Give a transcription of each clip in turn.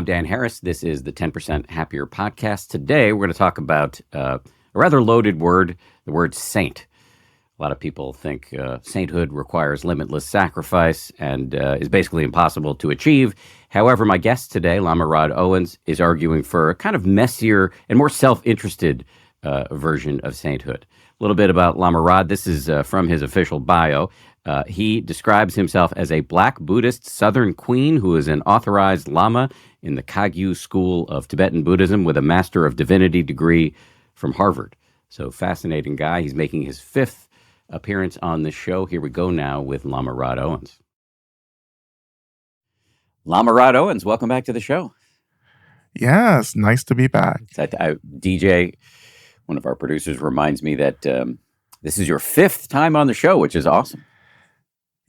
I'm Dan Harris. This is the 10% Happier podcast. Today, we're going to talk about a rather loaded word, the word saint. A lot of people think sainthood requires limitless sacrifice and is basically impossible to achieve. However, my guest today, Lama Rod Owens, is arguing for a kind of messier and more self-interested version of sainthood. A little bit about Lama Rod. This is from his official bio. He describes himself as a Black Buddhist Southern Queen who is an authorized Lama in the Kagyu school of Tibetan Buddhism with a Master of Divinity degree from Harvard. So fascinating guy. He's making his fifth appearance on the show. Here we go now with Lama Rod Owens. Lama Rod Owens, welcome back to the show. Yes, nice to be back. DJ, one of our producers, reminds me that this is your fifth time on the show, which is awesome.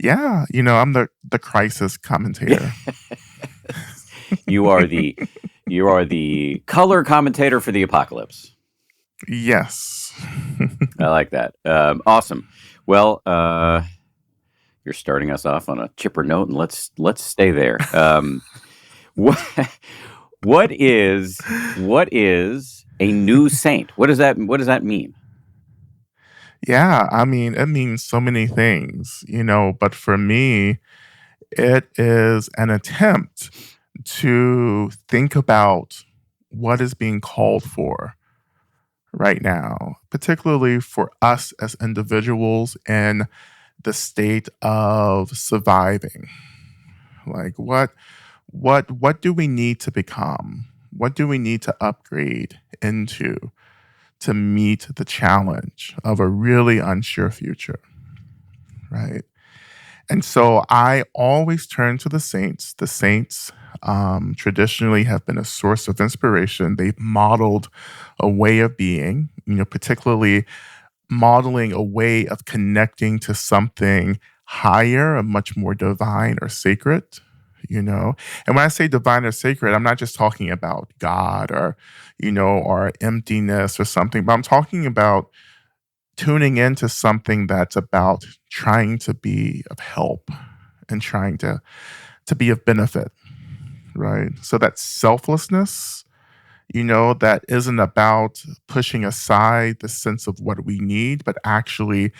Yeah, I'm the crisis commentator. You are the color commentator for the apocalypse. Yes. I like that. Awesome. Well, you're starting us off on a chipper note, and let's stay there. What is a new saint? What does that mean? Yeah, it means so many things, but for me, it is an attempt to think about what is being called for right now, particularly for us as individuals in the state of surviving. Like what do we need to become? What do we need to upgrade into to meet the challenge of a really unsure future, right? And so I always turn to the saints. The saints traditionally have been a source of inspiration. They've modeled a way of being, particularly modeling a way of connecting to something higher, a much more divine or sacred, And when I say divine or sacred, I'm not just talking about God or emptiness or something, but I'm talking about tuning into something that's about trying to be of help and trying to be of benefit, right? So that selflessness, that isn't about pushing aside the sense of what we need, but actually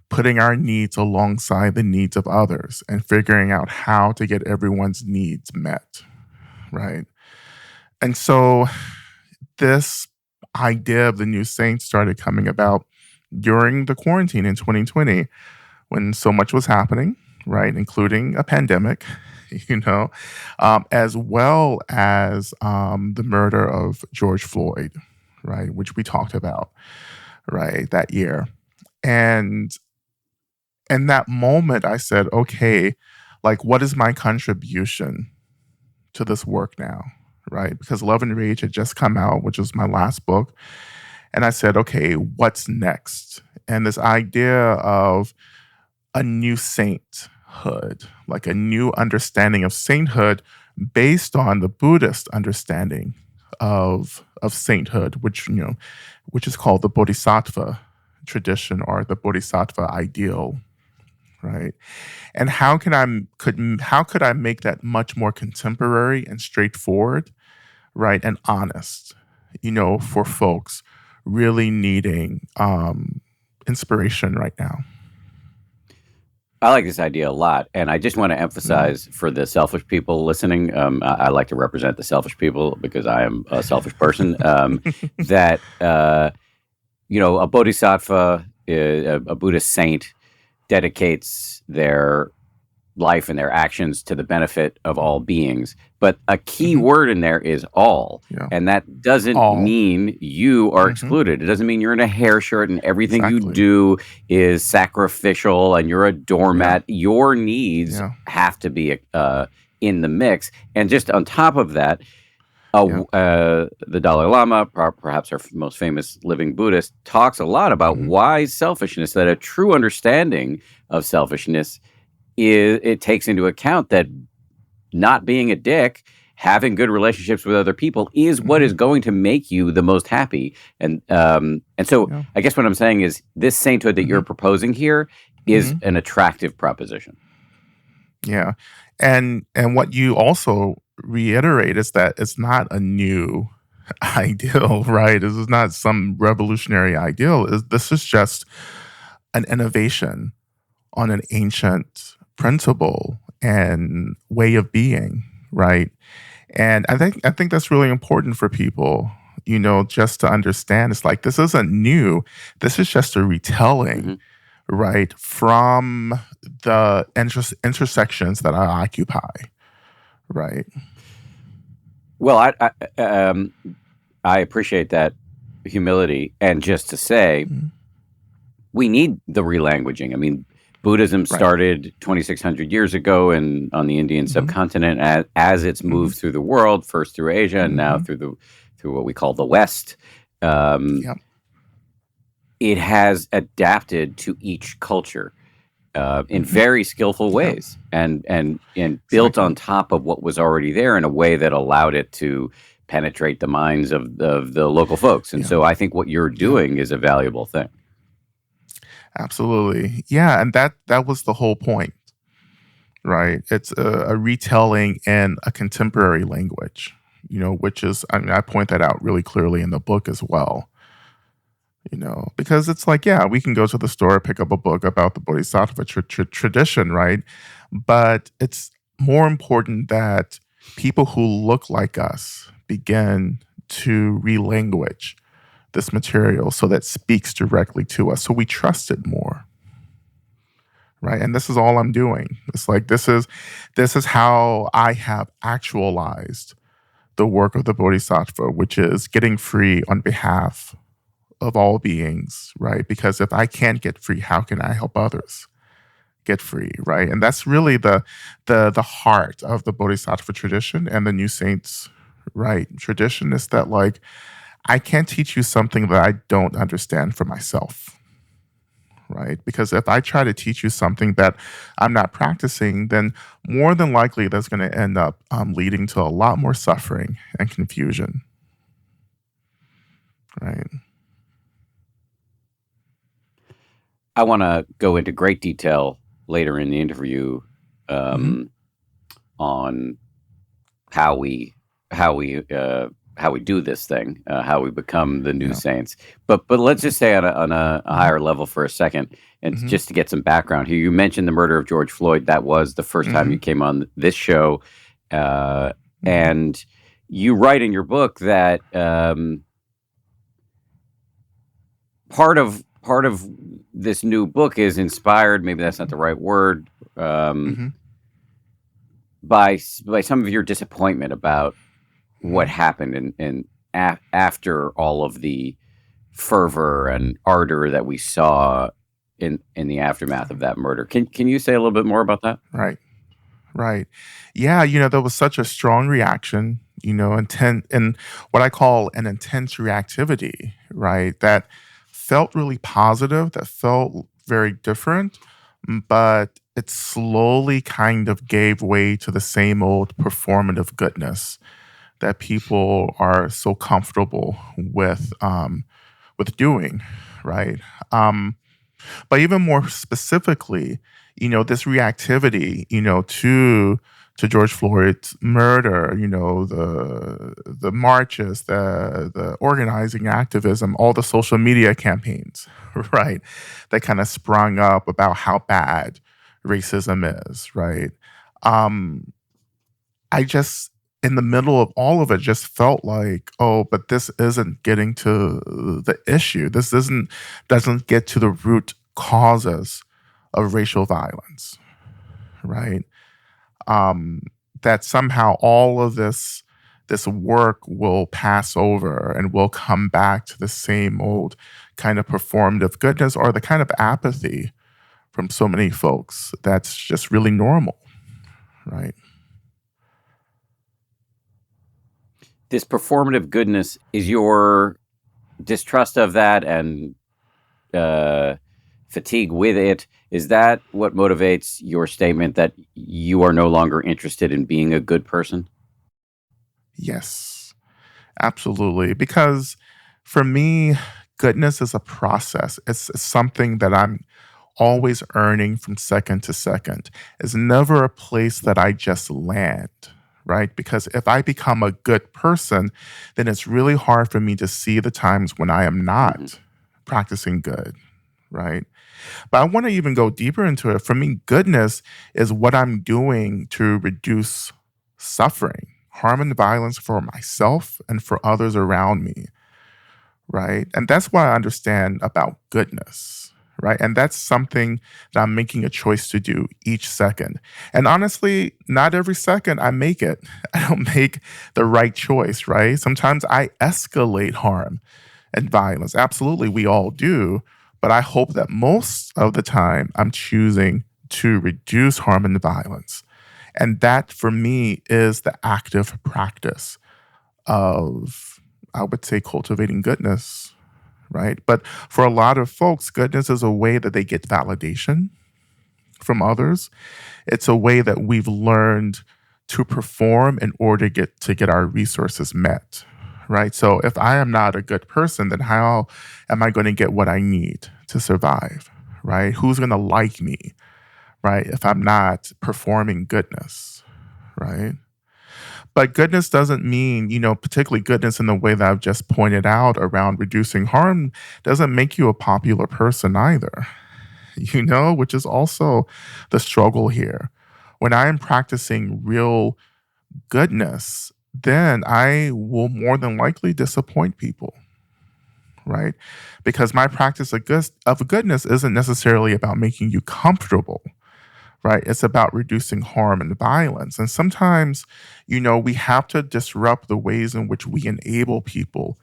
putting our needs alongside the needs of others and figuring out how to get everyone's needs met, right? And so this idea of the new saint started coming about during the quarantine in 2020 when so much was happening, right, including a pandemic, as well as the murder of George Floyd, right, which we talked about, right, that year. And in that moment, I said, okay, like, what is my contribution to this work now, right? Because Love and Rage had just come out, which was my last book. And I said, okay, what's next? And this idea of a new sainthood, like a new understanding of sainthood based on the Buddhist understanding of sainthood, which is called the Bodhisattva tradition or the Bodhisattva ideal, right? And how could I make that much more contemporary and straightforward, right, and honest, for folks really needing inspiration right now? I like this idea a lot, and I just want to emphasize for the selfish people listening, I like to represent the selfish people because I am a selfish person, that, a bodhisattva, a Buddhist saint, dedicates their life and their actions to the benefit of all beings. But a key word in there is all. Yeah. And that doesn't mean you are excluded. It doesn't mean you're in a hair shirt and everything you do is sacrificial and you're a doormat. Yeah. Your needs have to be in the mix. And just on top of that, the Dalai Lama, perhaps our most famous living Buddhist, talks a lot about wise selfishness, that a true understanding of selfishness it takes into account that not being a dick, having good relationships with other people is what is going to make you the most happy. And so I guess what I'm saying is this sainthood that you're proposing here is an attractive proposition. Yeah. And what you also reiterate is that it's not a new ideal, right? This is not some revolutionary ideal. This is just an innovation on an ancient principle and way of being, right? And I think that's really important for people, just to understand. It's like this isn't new. This is just a retelling, right, from the intersections that I occupy, right? Well, I appreciate that humility, and just to say, we need the relanguaging. I mean, Buddhism started 2,600 years ago on the Indian subcontinent as it's moved through the world, first through Asia and now through what we call the West. It has adapted to each culture in very skillful ways and built on top of what was already there in a way that allowed it to penetrate the minds of the local folks. And so I think what you're doing is a valuable thing. Absolutely. Yeah. And that was the whole point, right? It's a retelling in a contemporary language, which is, I point that out really clearly in the book as well, because it's like, yeah, we can go to the store, pick up a book about the Bodhisattva tradition, right? But it's more important that people who look like us begin to relanguage this material so that speaks directly to us, so we trust it more, right? And this is all I'm doing. It's like this is how I have actualized the work of the Bodhisattva, which is getting free on behalf of all beings, right? Because if I can't get free, how can I help others get free, right? And that's really the heart of the Bodhisattva tradition and the New Saints, right, tradition, is that, like, I can't teach you something that I don't understand for myself, right? Because if I try to teach you something that I'm not practicing, then more than likely that's going to end up leading to a lot more suffering and confusion, right? I want to go into great detail later in the interview on how we do this thing, how we become the new saints. But let's just say on a higher level for a second, and just to get some background here. You mentioned the murder of George Floyd. That was the first time you came on this show, and you write in your book that part of this new book is inspired. Maybe that's not the right word. By some of your disappointment about what happened after all of the fervor and ardor that we saw in the aftermath of that murder. Can you say a little bit more about that? Right. Yeah, there was such a strong reaction, and what I call an intense reactivity, right? That felt really positive, that felt very different, but it slowly kind of gave way to the same old performative goodness that people are so comfortable with doing, right? But even more specifically, this reactivity, to George Floyd's murder, the marches, the organizing activism, all the social media campaigns, right, that kind of sprung up about how bad racism is, right? I just, in the middle of all of it, just felt like, oh, but this isn't getting to the issue. This doesn't get to the root causes of racial violence, right? That somehow all of this work will pass over and will come back to the same old kind of performative goodness, or the kind of apathy from so many folks that's just really normal, right? This performative goodness, is your distrust of that and fatigue with it, is that what motivates your statement that you are no longer interested in being a good person? Yes, absolutely. Because for me, goodness is a process. It's something that I'm always earning from second to second. It's never a place that I just land, right? Because if I become a good person, then it's really hard for me to see the times when I am not practicing good, right? But I want to even go deeper into it. For me, goodness is what I'm doing to reduce suffering, harm, and violence for myself and for others around me, right? And that's what I understand about goodness, right? And that's something that I'm making a choice to do each second. And honestly, not every second I make it. I don't make the right choice, right? Sometimes I escalate harm and violence. Absolutely, we all do. But I hope that most of the time I'm choosing to reduce harm and violence. And that for me is the active practice of, I would say, cultivating goodness, right? But for a lot of folks, goodness is a way that they get validation from others. It's a way that we've learned to perform in order to get our resources met, right? So if I am not a good person, then how am I going to get what I need to survive, right? Who's going to like me, right? If I'm not performing goodness, right? But goodness doesn't mean, particularly goodness in the way that I've just pointed out around reducing harm doesn't make you a popular person either, which is also the struggle here. When I am practicing real goodness, then I will more than likely disappoint people, right? Because my practice of goodness isn't necessarily about making you comfortable, right? It's about reducing harm and violence. And sometimes, we have to disrupt the ways in which we enable people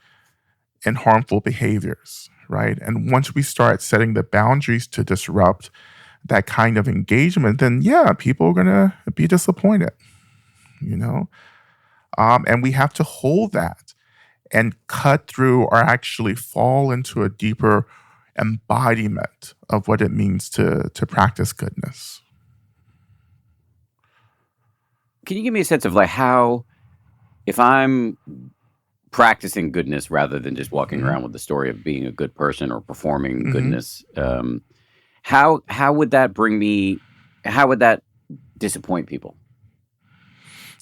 in harmful behaviors, right? And once we start setting the boundaries to disrupt that kind of engagement, then yeah, people are going to be disappointed, and we have to hold that and cut through or actually fall into a deeper embodiment of what it means to practice goodness. Can you give me a sense of how, if I'm practicing goodness rather than just walking around with the story of being a good person or performing goodness, how would that how would that disappoint people?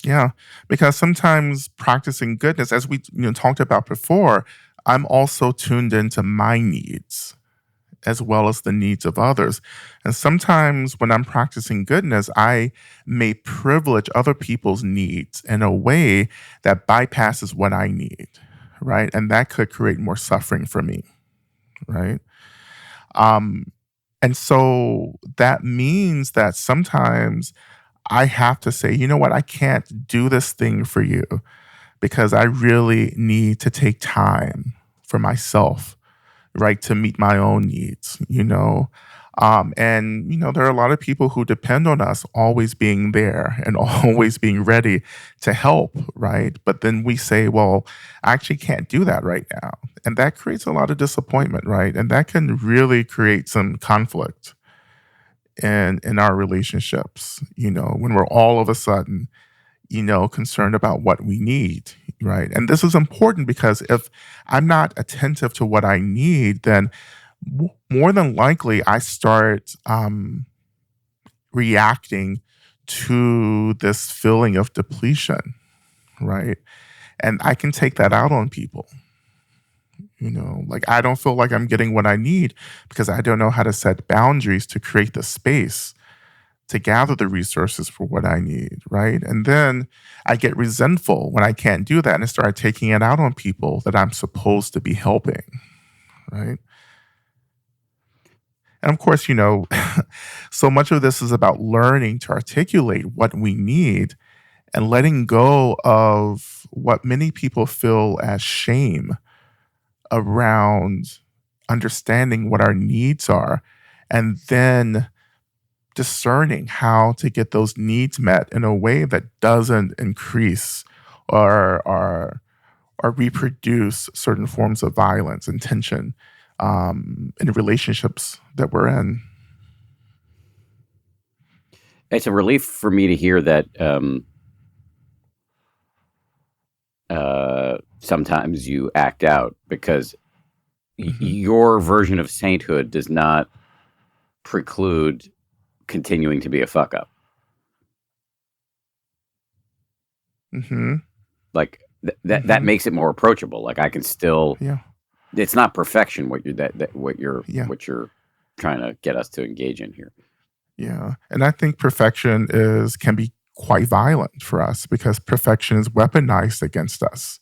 Yeah, because sometimes practicing goodness, as we talked about before, I'm also tuned into my needs as well as the needs of others. And sometimes when I'm practicing goodness, I may privilege other people's needs in a way that bypasses what I need, right? And that could create more suffering for me, right? And so that means that sometimes I have to say, you know what, I can't do this thing for you because I really need to take time for myself, right, to meet my own needs, and, there are a lot of people who depend on us always being there and always being ready to help, right? But then we say, well, I actually can't do that right now. And that creates a lot of disappointment, right? And that can really create some conflict in our relationships, when we're all of a sudden, concerned about what we need, right? And this is important because if I'm not attentive to what I need, then more than likely I start reacting to this feeling of depletion, right? And I can take that out on people. I don't feel like I'm getting what I need because I don't know how to set boundaries to create the space to gather the resources for what I need, right? And then I get resentful when I can't do that and I start taking it out on people that I'm supposed to be helping, right? And of course, so much of this is about learning to articulate what we need and letting go of what many people feel as shame around understanding what our needs are, and then discerning how to get those needs met in a way that doesn't increase or reproduce certain forms of violence and tension in relationships that we're in. It's a relief for me to hear that sometimes you act out because your version of sainthood does not preclude continuing to be a fuck up. Like that makes it more approachable. Like I can still, it's not perfection what you're trying to get us to engage in here. Yeah. And I think perfection can be quite violent for us because perfection is weaponized against us,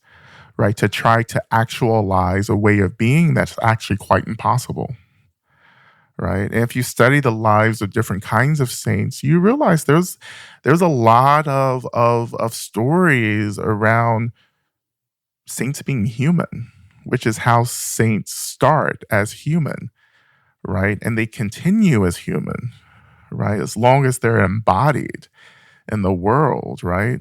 right? To try to actualize a way of being that's actually quite impossible, right? And if you study the lives of different kinds of saints, you realize there's a lot of stories around saints being human, which is how saints start as human, right? And they continue as human, right? As long as they're embodied in the world, right?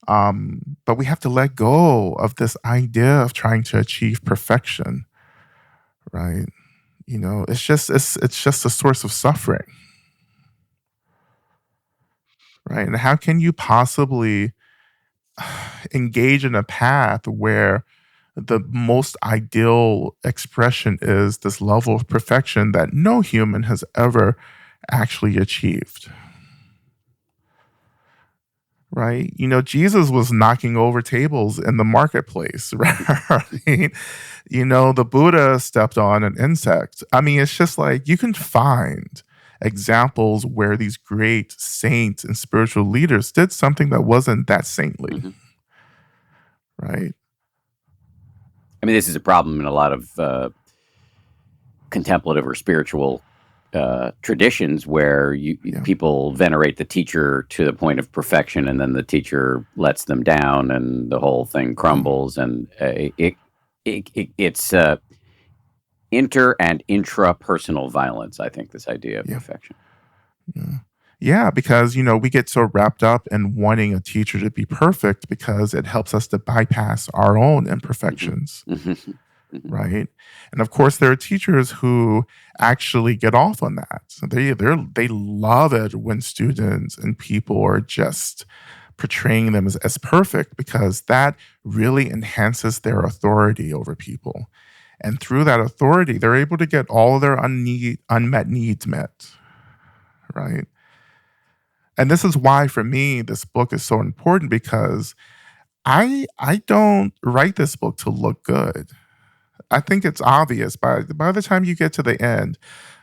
But we have to let go of this idea of trying to achieve perfection, right? It's just a source of suffering, right? And how can you possibly engage in a path where the most ideal expression is this level of perfection that no human has ever actually achieved? Right? Jesus was knocking over tables in the marketplace, right? The Buddha stepped on an insect. I mean, it's just like you can find examples where these great saints and spiritual leaders did something that wasn't that saintly, right? I mean, this is a problem in a lot of contemplative or spiritual traditions where people venerate the teacher to the point of perfection, and then the teacher lets them down, and the whole thing crumbles. And it's inter and intrapersonal violence. I think this idea of perfection. Yeah, because we get so wrapped up in wanting a teacher to be perfect because it helps us to bypass our own imperfections. Right. And of course, there are teachers who actually get off on that. So they love it when students and people are just portraying them as perfect because that really enhances their authority over people. And through that authority, they're able to get all of their unmet needs met. Right. And this is why, for me, this book is so important because I don't write this book to look good. I think it's obvious by the time you get to the end,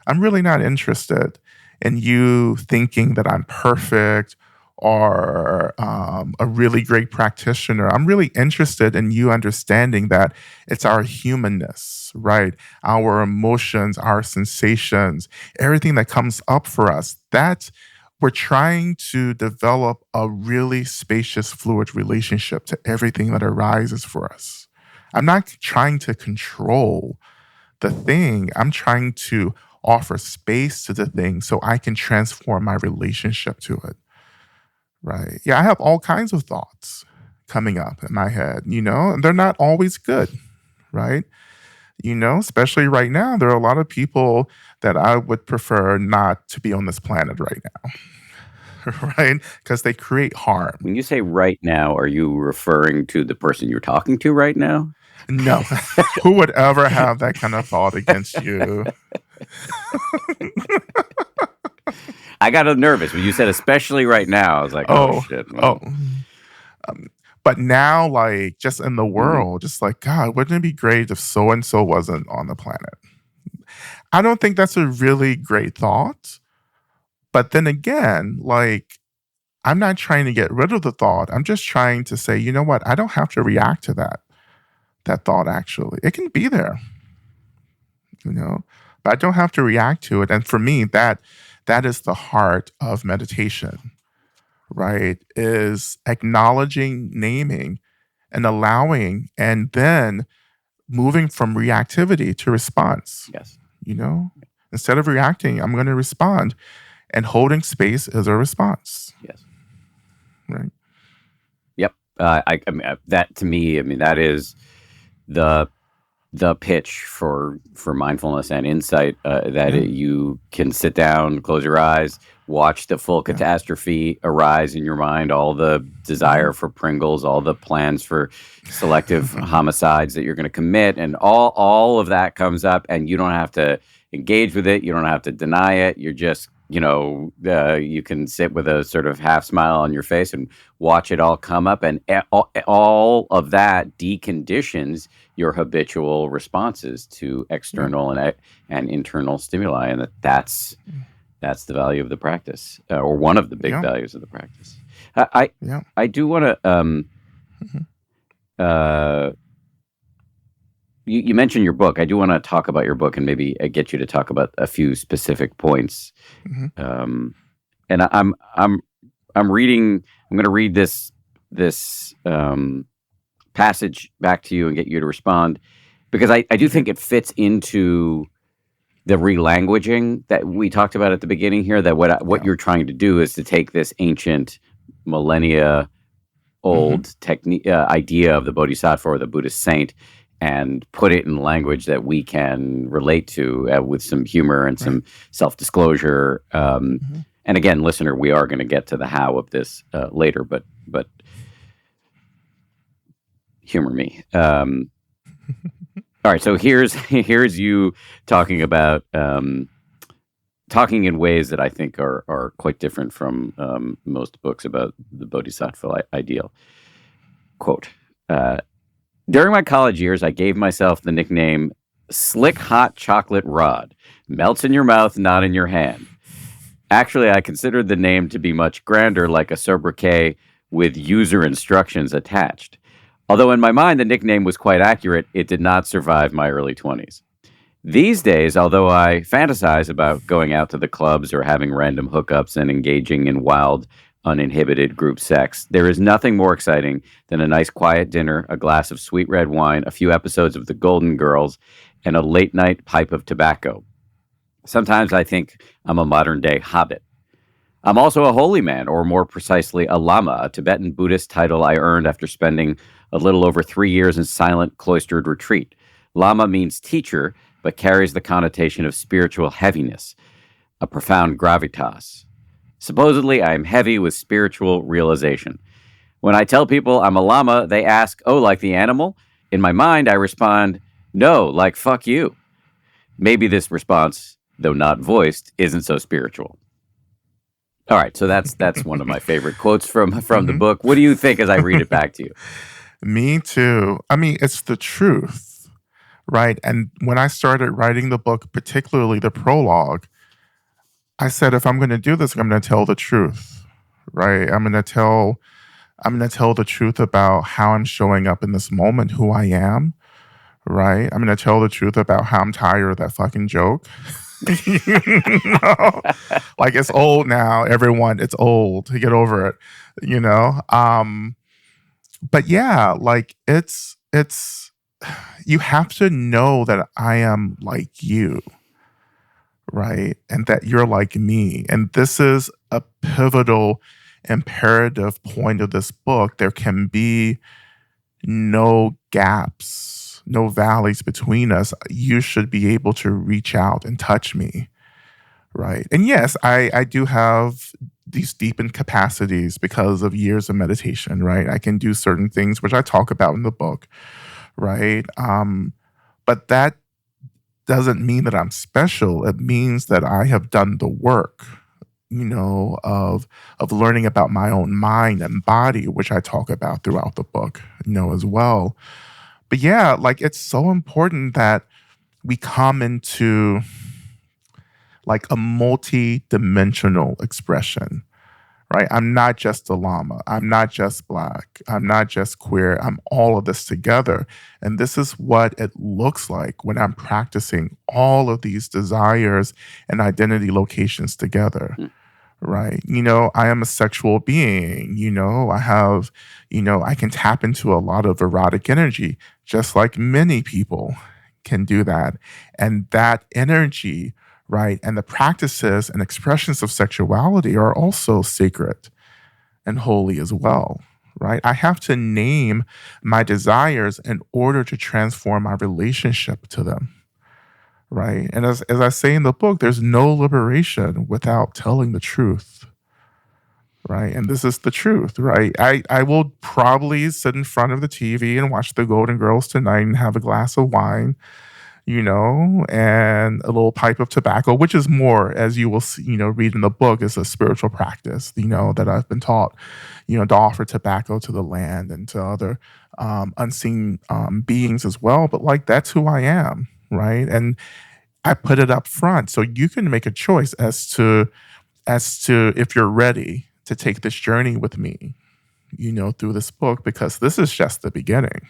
I'm really not interested in you thinking that I'm perfect or a really great practitioner. I'm really interested in you understanding that it's our humanness, right? Our emotions, our sensations, everything that comes up for us, that we're trying to develop a really spacious, fluid relationship to everything that arises for us. I'm not trying to control the thing. I'm trying to offer space to the thing so I can transform my relationship to it. Right. Yeah, I have all kinds of thoughts coming up in my head, and they're not always good. Right. Especially right now, there are a lot of people that I would prefer not to be on this planet right now. Right? Because they create harm. When you say right now, are you referring to the person you're talking to right now? No. Who would ever have that kind of thought against you? I got nervous when you said especially right now. I was like, oh shit. Well. But now, like, just in the world, just like, God, wouldn't it be great if so-and-so wasn't on the planet? I don't think that's a really great thought. But then again, like, I'm not trying to get rid of the thought. I'm just trying to say, you know what? I don't have to react to that thought, actually. It can be there, but I don't have to react to it. And for me, that is the heart of meditation, right? Is acknowledging, naming, and allowing, and then moving from reactivity to response. Yes. Instead of reacting, I'm going to respond. And holding space is a response. Yes. Right. Yep. I mean, that to me, I mean, that is the pitch for mindfulness and insight. You can sit down, close your eyes, watch the full catastrophe arise in your mind, all the desire for Pringles, all the plans for selective homicides that you're going to commit, and all of that comes up, and you don't have to engage with it. You don't have to deny it. You're just you can sit with a sort of half smile on your face and watch it all come up, and all of that deconditions your habitual responses to external and internal stimuli, and that's the value of the practice, or one of the big values of the practice. I do want to. You mentioned your book. I do want to talk about your book and maybe get you to talk about a few specific points. And I'm reading. I'm going to read this passage back to you and get you to respond, because I do think it fits into the relanguaging that we talked about at the beginning here. That what you're trying to do is to take this ancient, millennia old idea of the bodhisattva or the Buddhist saint and put it in language that we can relate to, with some humor and some self-disclosure. And again, listener, we are going to get to the how of this later, but humor me. All right, so here's you talking about talking in ways that I think are quite different from most books about the bodhisattva ideal. Quote, during my college years, I gave myself the nickname Slick Hot Chocolate Rod. Melts in your mouth, not in your hand. Actually, I considered the name to be much grander, like a sobriquet with user instructions attached. Although in my mind the nickname was quite accurate, it did not survive my early 20s. These days, although I fantasize about going out to the clubs or having random hookups and engaging in wild, uninhibited group sex, there is nothing more exciting than a nice quiet dinner, a glass of sweet red wine, a few episodes of The Golden Girls, and a late night pipe of tobacco. Sometimes I think I'm a modern day hobbit. I'm also a holy man, or more precisely, a lama, a Tibetan Buddhist title I earned after spending a little over 3 years in silent cloistered retreat. Lama means teacher, but carries the connotation of spiritual heaviness, a profound gravitas. Supposedly, I am heavy with spiritual realization. When I tell people I'm a lama, they ask, oh, like the animal? In my mind, I respond, no, like fuck you. Maybe this response, though not voiced, isn't so spiritual. All right, so that's one of my favorite quotes from the book. What do you think as I read it back to you? Me too. I mean, it's the truth, right? And when I started writing the book, particularly the prologue, I said, if I'm going to do this, I'm going to tell the truth, right? I'm going to tell the truth about how I'm showing up in this moment, who I am, right? I'm going to tell the truth about how I'm tired of that fucking joke. Like, it's old now, everyone. It's old. Get over it, But yeah, like it's you have to know that I am like you, right? And that you're like me. And this is a pivotal, imperative point of this book. There can be no gaps, no valleys between us. You should be able to reach out and touch me, right? And yes, I do have these deepened capacities because of years of meditation, right? I can do certain things, which I talk about in the book, right? But that doesn't mean that I'm special. It means that I have done the work, of learning about my own mind and body, which I talk about throughout the book, as well. But yeah, like, it's so important that we come into like a multi-dimensional expression, right? I'm not just a Lama. I'm not just Black. I'm not just queer. I'm all of this together. And this is what it looks like when I'm practicing all of these desires and identity locations together, right? I am a sexual being. I have, I can tap into a lot of erotic energy, just like many people can do that. And that energy, right, and the practices and expressions of sexuality are also sacred and holy as well, right? I have to name my desires in order to transform my relationship to them, right? And as I say in the book, there's no liberation without telling the truth, right? And this is the truth, right? I will probably sit in front of the TV and watch The Golden Girls tonight and have a glass of wine, and a little pipe of tobacco, which is more, as you will see, read in the book, is a spiritual practice, that I've been taught, to offer tobacco to the land and to other unseen beings as well. But like, that's who I am, right? And I put it up front so you can make a choice as to if you're ready to take this journey with me, through this book, because this is just the beginning.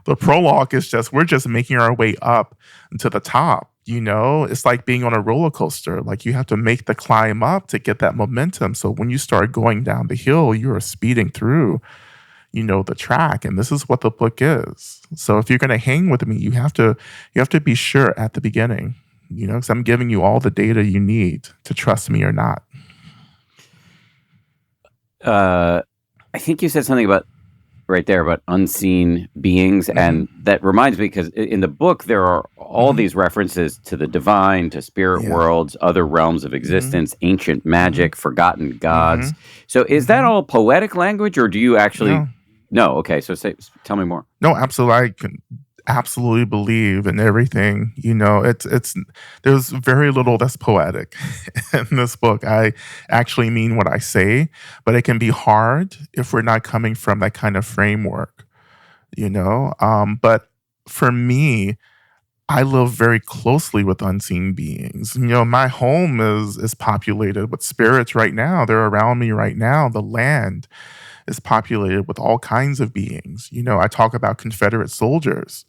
The prologue is we're just making our way up to the top. It's like being on a roller coaster. Like, you have to make the climb up to get that momentum. So when you start going down the hill, you are speeding through, the track. And this is what the book is. So if you're going to hang with me, you have to be sure at the beginning, because I'm giving you all the data you need to trust me or not. I think you said something about right there about unseen beings, and that reminds me, because in the book there are all these references to the divine, to spirit worlds, other realms of existence, ancient magic, forgotten gods. So is that all poetic language, or do you actually? No. Okay. So tell me more. No, absolutely. I can absolutely believe in everything. It's there's very little that's poetic in this book. I actually mean what I say, but it can be hard if we're not coming from that kind of framework, but for me, I live very closely with unseen beings. My home is populated with spirits right now. They're around me right now. The land is populated with all kinds of beings. I talk about Confederate soldiers,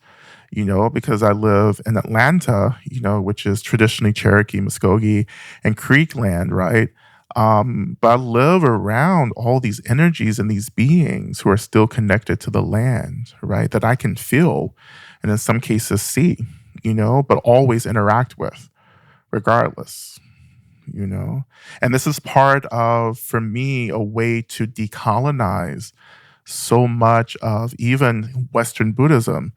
because I live in Atlanta, which is traditionally Cherokee, Muskogee, and Creek land, right? But I live around all these energies and these beings who are still connected to the land, right? That I can feel and in some cases see, but always interact with regardless, And this is part of, for me, a way to decolonize so much of even Western Buddhism,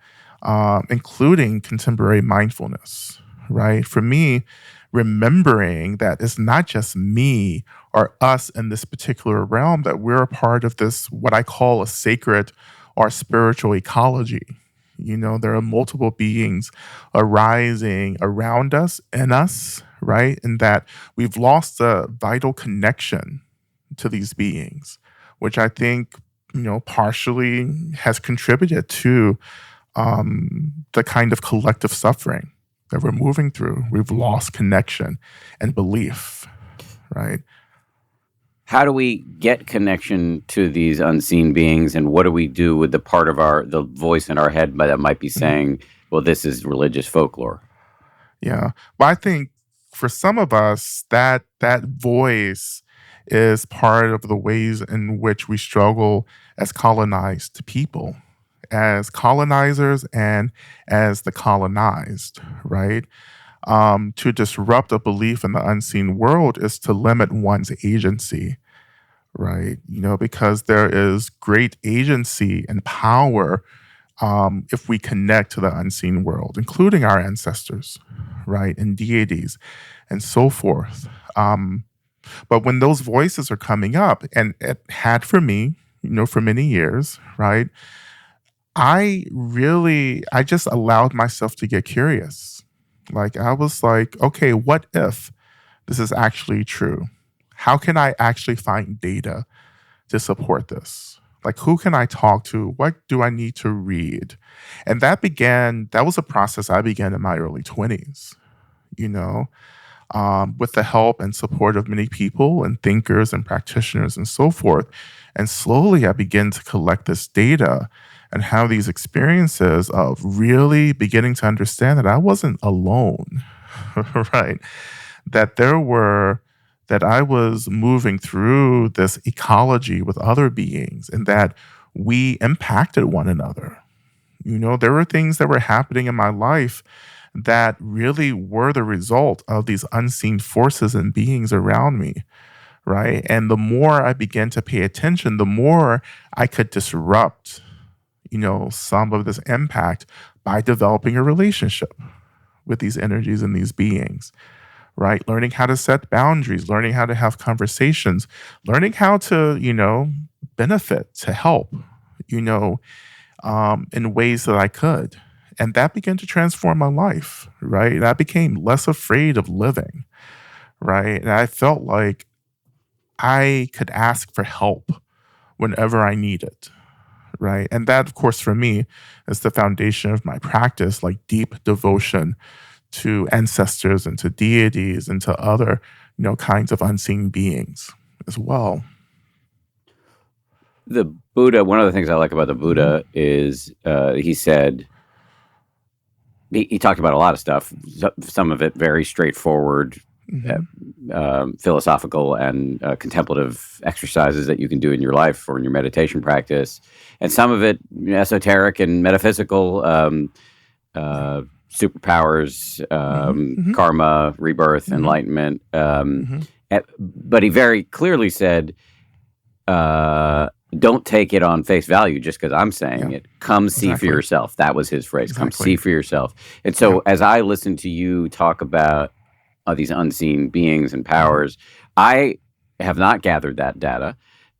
including contemporary mindfulness, right? For me, remembering that it's not just me or us in this particular realm, that we're a part of this, what I call a sacred or spiritual ecology. There are multiple beings arising around us and us, right? And that we've lost a vital connection to these beings, which I think, partially has contributed to the kind of collective suffering that we're moving through. We've lost connection and belief, right? How do we get connection to these unseen beings, and what do we do with the part of the voice in our head that might be saying, well, this is religious folklore? Yeah. Well, I think for some of us, that voice is part of the ways in which we struggle as colonized people, as colonizers and as the colonized, right? To disrupt a belief in the unseen world is to limit one's agency, right? Because there is great agency and power if we connect to the unseen world, including our ancestors, right? And deities and so forth. But when those voices are coming up, and it had for me, for many years, right? I just allowed myself to get curious. Like, I was like, okay, what if this is actually true? How can I actually find data to support this? Like, who can I talk to? What do I need to read? And that was a process I began in my early 20s, with the help and support of many people and thinkers and practitioners and so forth. And slowly I began to collect this data and have these experiences of really beginning to understand that I wasn't alone, right? That I was moving through this ecology with other beings, and that we impacted one another. There were things that were happening in my life that really were the result of these unseen forces and beings around me, right? And the more I began to pay attention, the more I could disrupt, some of this impact by developing a relationship with these energies and these beings, right? Learning how to set boundaries, learning how to have conversations, learning how to, benefit, to help, in ways that I could. And that began to transform my life, right? And I became less afraid of living, right? And I felt like I could ask for help whenever I need it, right? And that, of course, for me is the foundation of my practice, like deep devotion to ancestors and to deities and to other, kinds of unseen beings as well. The Buddha, one of the things I like about the Buddha is he said, he talked about a lot of stuff, some of it very straightforward, philosophical and contemplative exercises that you can do in your life or in your meditation practice, and some of it esoteric and metaphysical, superpowers, karma, rebirth, enlightenment. But he very clearly said, don't take it on face value just because I'm saying it. Come see for yourself. That was his phrase. Come see for yourself. And so as I listen to you talk about these unseen beings and powers, I have not gathered that data.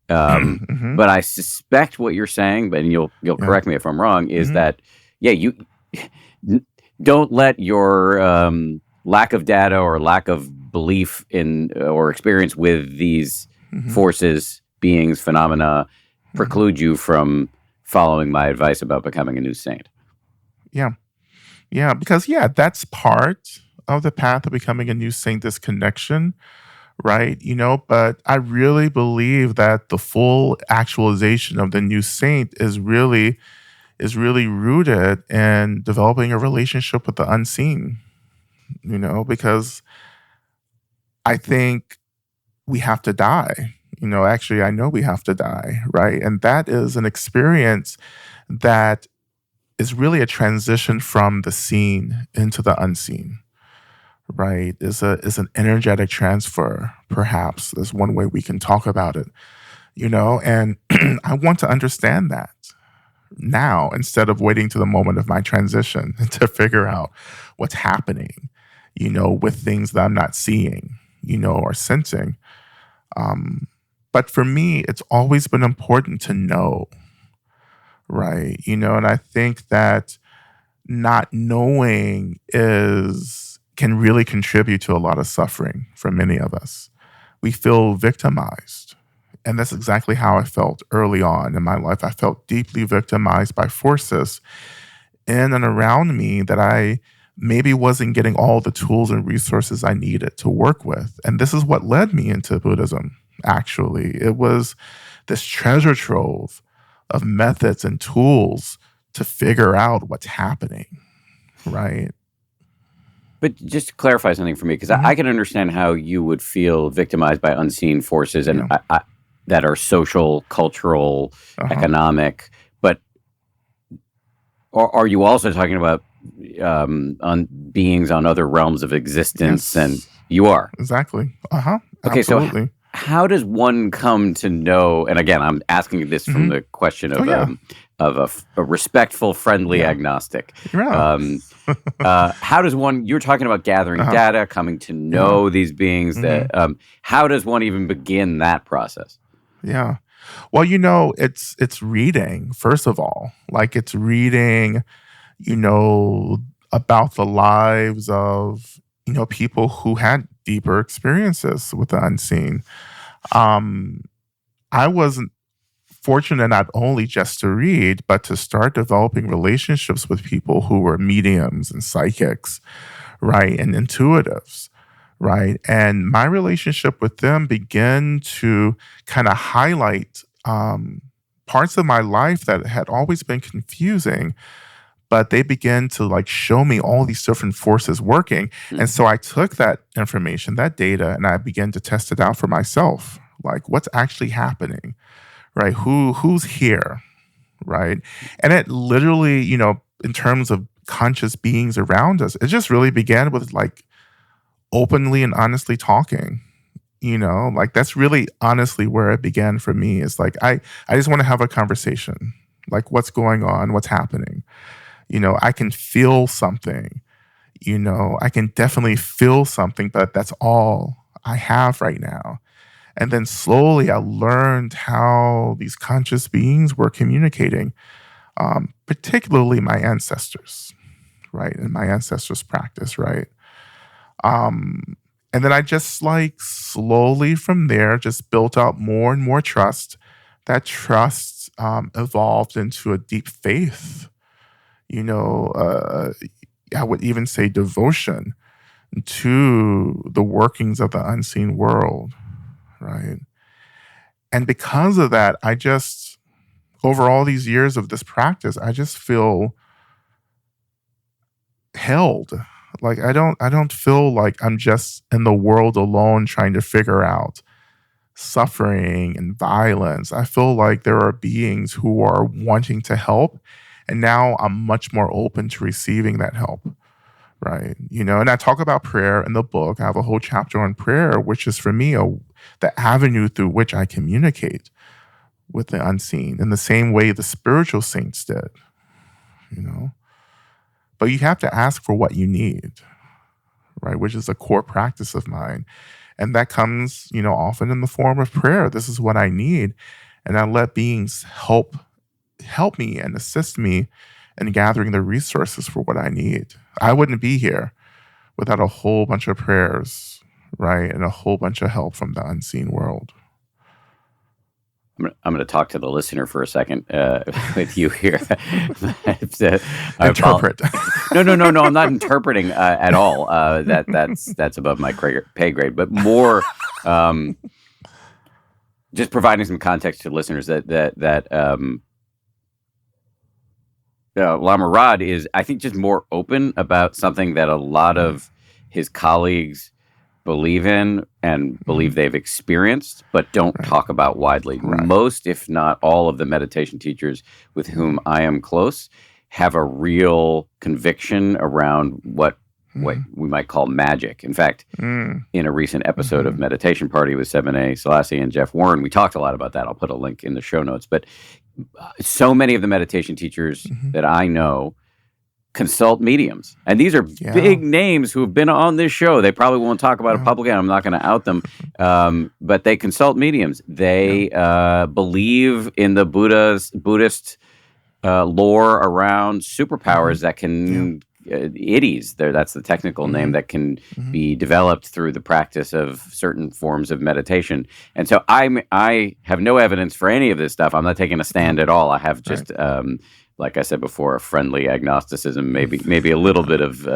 But I suspect what you're saying, but you'll correct me if I'm wrong, is that, you don't let your lack of data or lack of belief in or experience with these forces, beings, phenomena preclude you from following my advice about becoming a new saint. Yeah, because that's part of the path of becoming a new saint, this connection, right? But I really believe that the full actualization of the new saint is really rooted in developing a relationship with the unseen, because I think we have to die. Actually, I know we have to die, right? And that is an experience that is really a transition from the seen into the unseen, right? Is an energetic transfer, perhaps, is one way we can talk about it, and I want to understand that now instead of waiting to the moment of my transition to figure out what's happening, with things that I'm not seeing, or sensing. But for me, it's always been important to know, right? And I think that not knowing can really contribute to a lot of suffering for many of us. We feel victimized. And that's exactly how I felt early on in my life. I felt deeply victimized by forces in and around me that I maybe wasn't getting all the tools and resources I needed to work with. And this is what led me into Buddhism, actually. It was this treasure trove of methods and tools to figure out what's happening, right? But just to clarify something for me, because I can understand how you would feel victimized by unseen forces and that are social, cultural, economic. But are you also talking about beings on other realms of existence? Yes. And you are. Exactly. Okay, absolutely. So how does one come to know, and again, I'm asking this from the question of a respectful, friendly agnostic. How does one, you're talking about gathering data, coming to know these beings, that how does one even begin that process? Yeah. Well, it's reading, first of all. Like, it's reading, about the lives of, people who had deeper experiences with the unseen. I wasn't fortunate not only just to read, but to start developing relationships with people who were mediums and psychics, right? And intuitives, right? And my relationship with them began to kind of highlight parts of my life that had always been confusing, but they began to show me all these different forces working. And so I took that information, that data, and I began to test it out for myself. Like, what's actually happening, right? Who's here, right? And it literally, in terms of conscious beings around us, it just really began with openly and honestly talking. That's really honestly where it began for me. Is I just want to have a conversation. What's going on? What's happening? I can feel something. I can definitely feel something, but that's all I have right now. And then slowly I learned how these conscious beings were communicating, particularly my ancestors, right? And my ancestors' practice, right? And then I just like slowly from there just built up more and more trust. That trust evolved into a deep faith, I would even say devotion to the workings of the unseen world, right? And because of that, I just, over all these years of this practice, I just feel held. Like I don't feel like I'm just in the world alone trying to figure out suffering and violence. I feel like there are beings who are wanting to help, and now I'm much more open to receiving that help. Right. And I talk about prayer in the book. I have a whole chapter on prayer, which is for me the avenue through which I communicate with the unseen in the same way the spiritual saints did, But you have to ask for what you need, right? Which is a core practice of mine. And that comes, often in the form of prayer. This is what I need. And I let beings help me and assist me in gathering the resources for what I need. I wouldn't be here without a whole bunch of prayers, right? And a whole bunch of help from the unseen world. I'm going to talk to the listener for a second with you here. Interpret. No. I'm not interpreting at all. That's above my pay grade. But more, just providing some context to listeners that Lama Rod is, I think, just more open about something that a lot of his colleagues believe in and believe they've experienced, but don't talk about widely. Right. Most, if not all, of the meditation teachers with whom I am close have a real conviction around what we might call magic. In fact, in a recent episode of Meditation Party with 7A Selassie and Jeff Warren, we talked a lot about that. I'll put a link in the show notes. But so many of the meditation teachers that I know consult mediums. And these are big names who have been on this show. They probably won't talk about it publicly. I'm not going to out them. But they consult mediums. They believe in the Buddhist lore around superpowers that can... iddies, that's the technical name, that can be developed through the practice of certain forms of meditation. And so I have no evidence for any of this stuff. I'm not taking a stand at all. I have just, like I said before, a friendly agnosticism, maybe a little bit of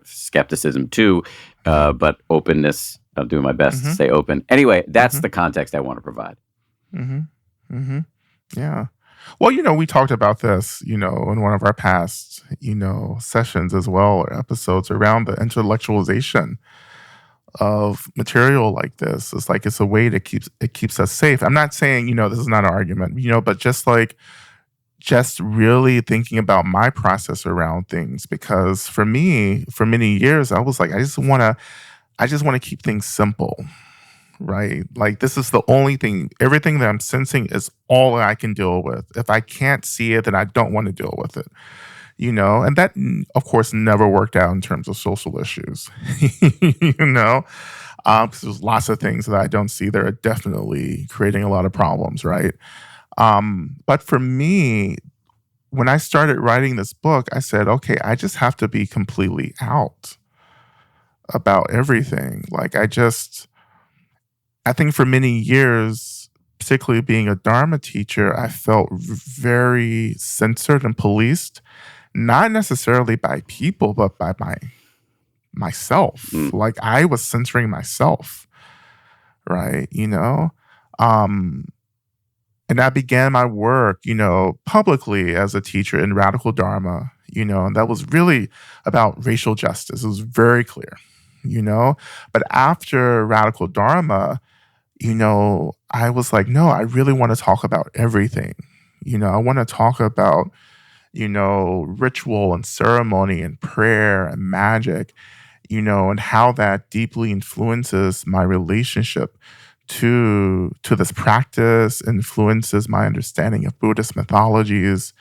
skepticism too, but openness. I'll do my best to stay open. Anyway, that's the context I want to provide. Yeah. Well, we talked about this, in one of our past, sessions as well, or episodes around the intellectualization of material like this. It's like it's a way that keeps us safe. I'm not saying, this is not an argument, but just really thinking about my process around things, because for me, for many years, I was like, I just want to keep things simple. Right? Like this is the only thing, everything that I'm sensing is all that I can deal with. If I can't see it, then I don't want to deal with it. And that, of course, never worked out in terms of social issues, because there's lots of things that I don't see that are definitely creating a lot of problems, right? But for me, when I started writing this book, I said, okay, I just have to be completely out about everything. Like I think for many years, particularly being a Dharma teacher, I felt very censored and policed, not necessarily by people, but by myself. Like I was censoring myself, right? And I began my work, publicly as a teacher in Radical Dharma, and that was really about racial justice. It was very clear, But after Radical Dharma, I was like, no, I really want to talk about everything. I want to talk about, ritual and ceremony and prayer and magic, and how that deeply influences my relationship to this practice, influences my understanding of Buddhist mythologies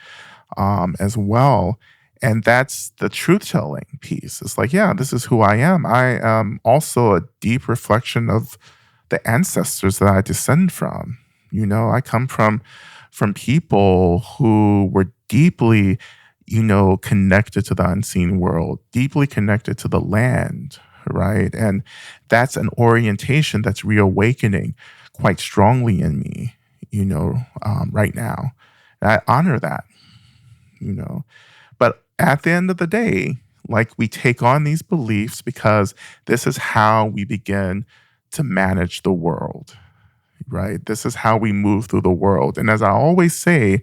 as well. And that's the truth-telling piece. It's like, yeah, this is who I am. I am also a deep reflection of the ancestors that I descend from. I come from people who were deeply, connected to the unseen world, deeply connected to the land, right? And that's an orientation that's reawakening quite strongly in me, right now. And I honor that, But at the end of the day, like, we take on these beliefs because this is how we begin to manage the world, right? This is how we move through the world. And as I always say,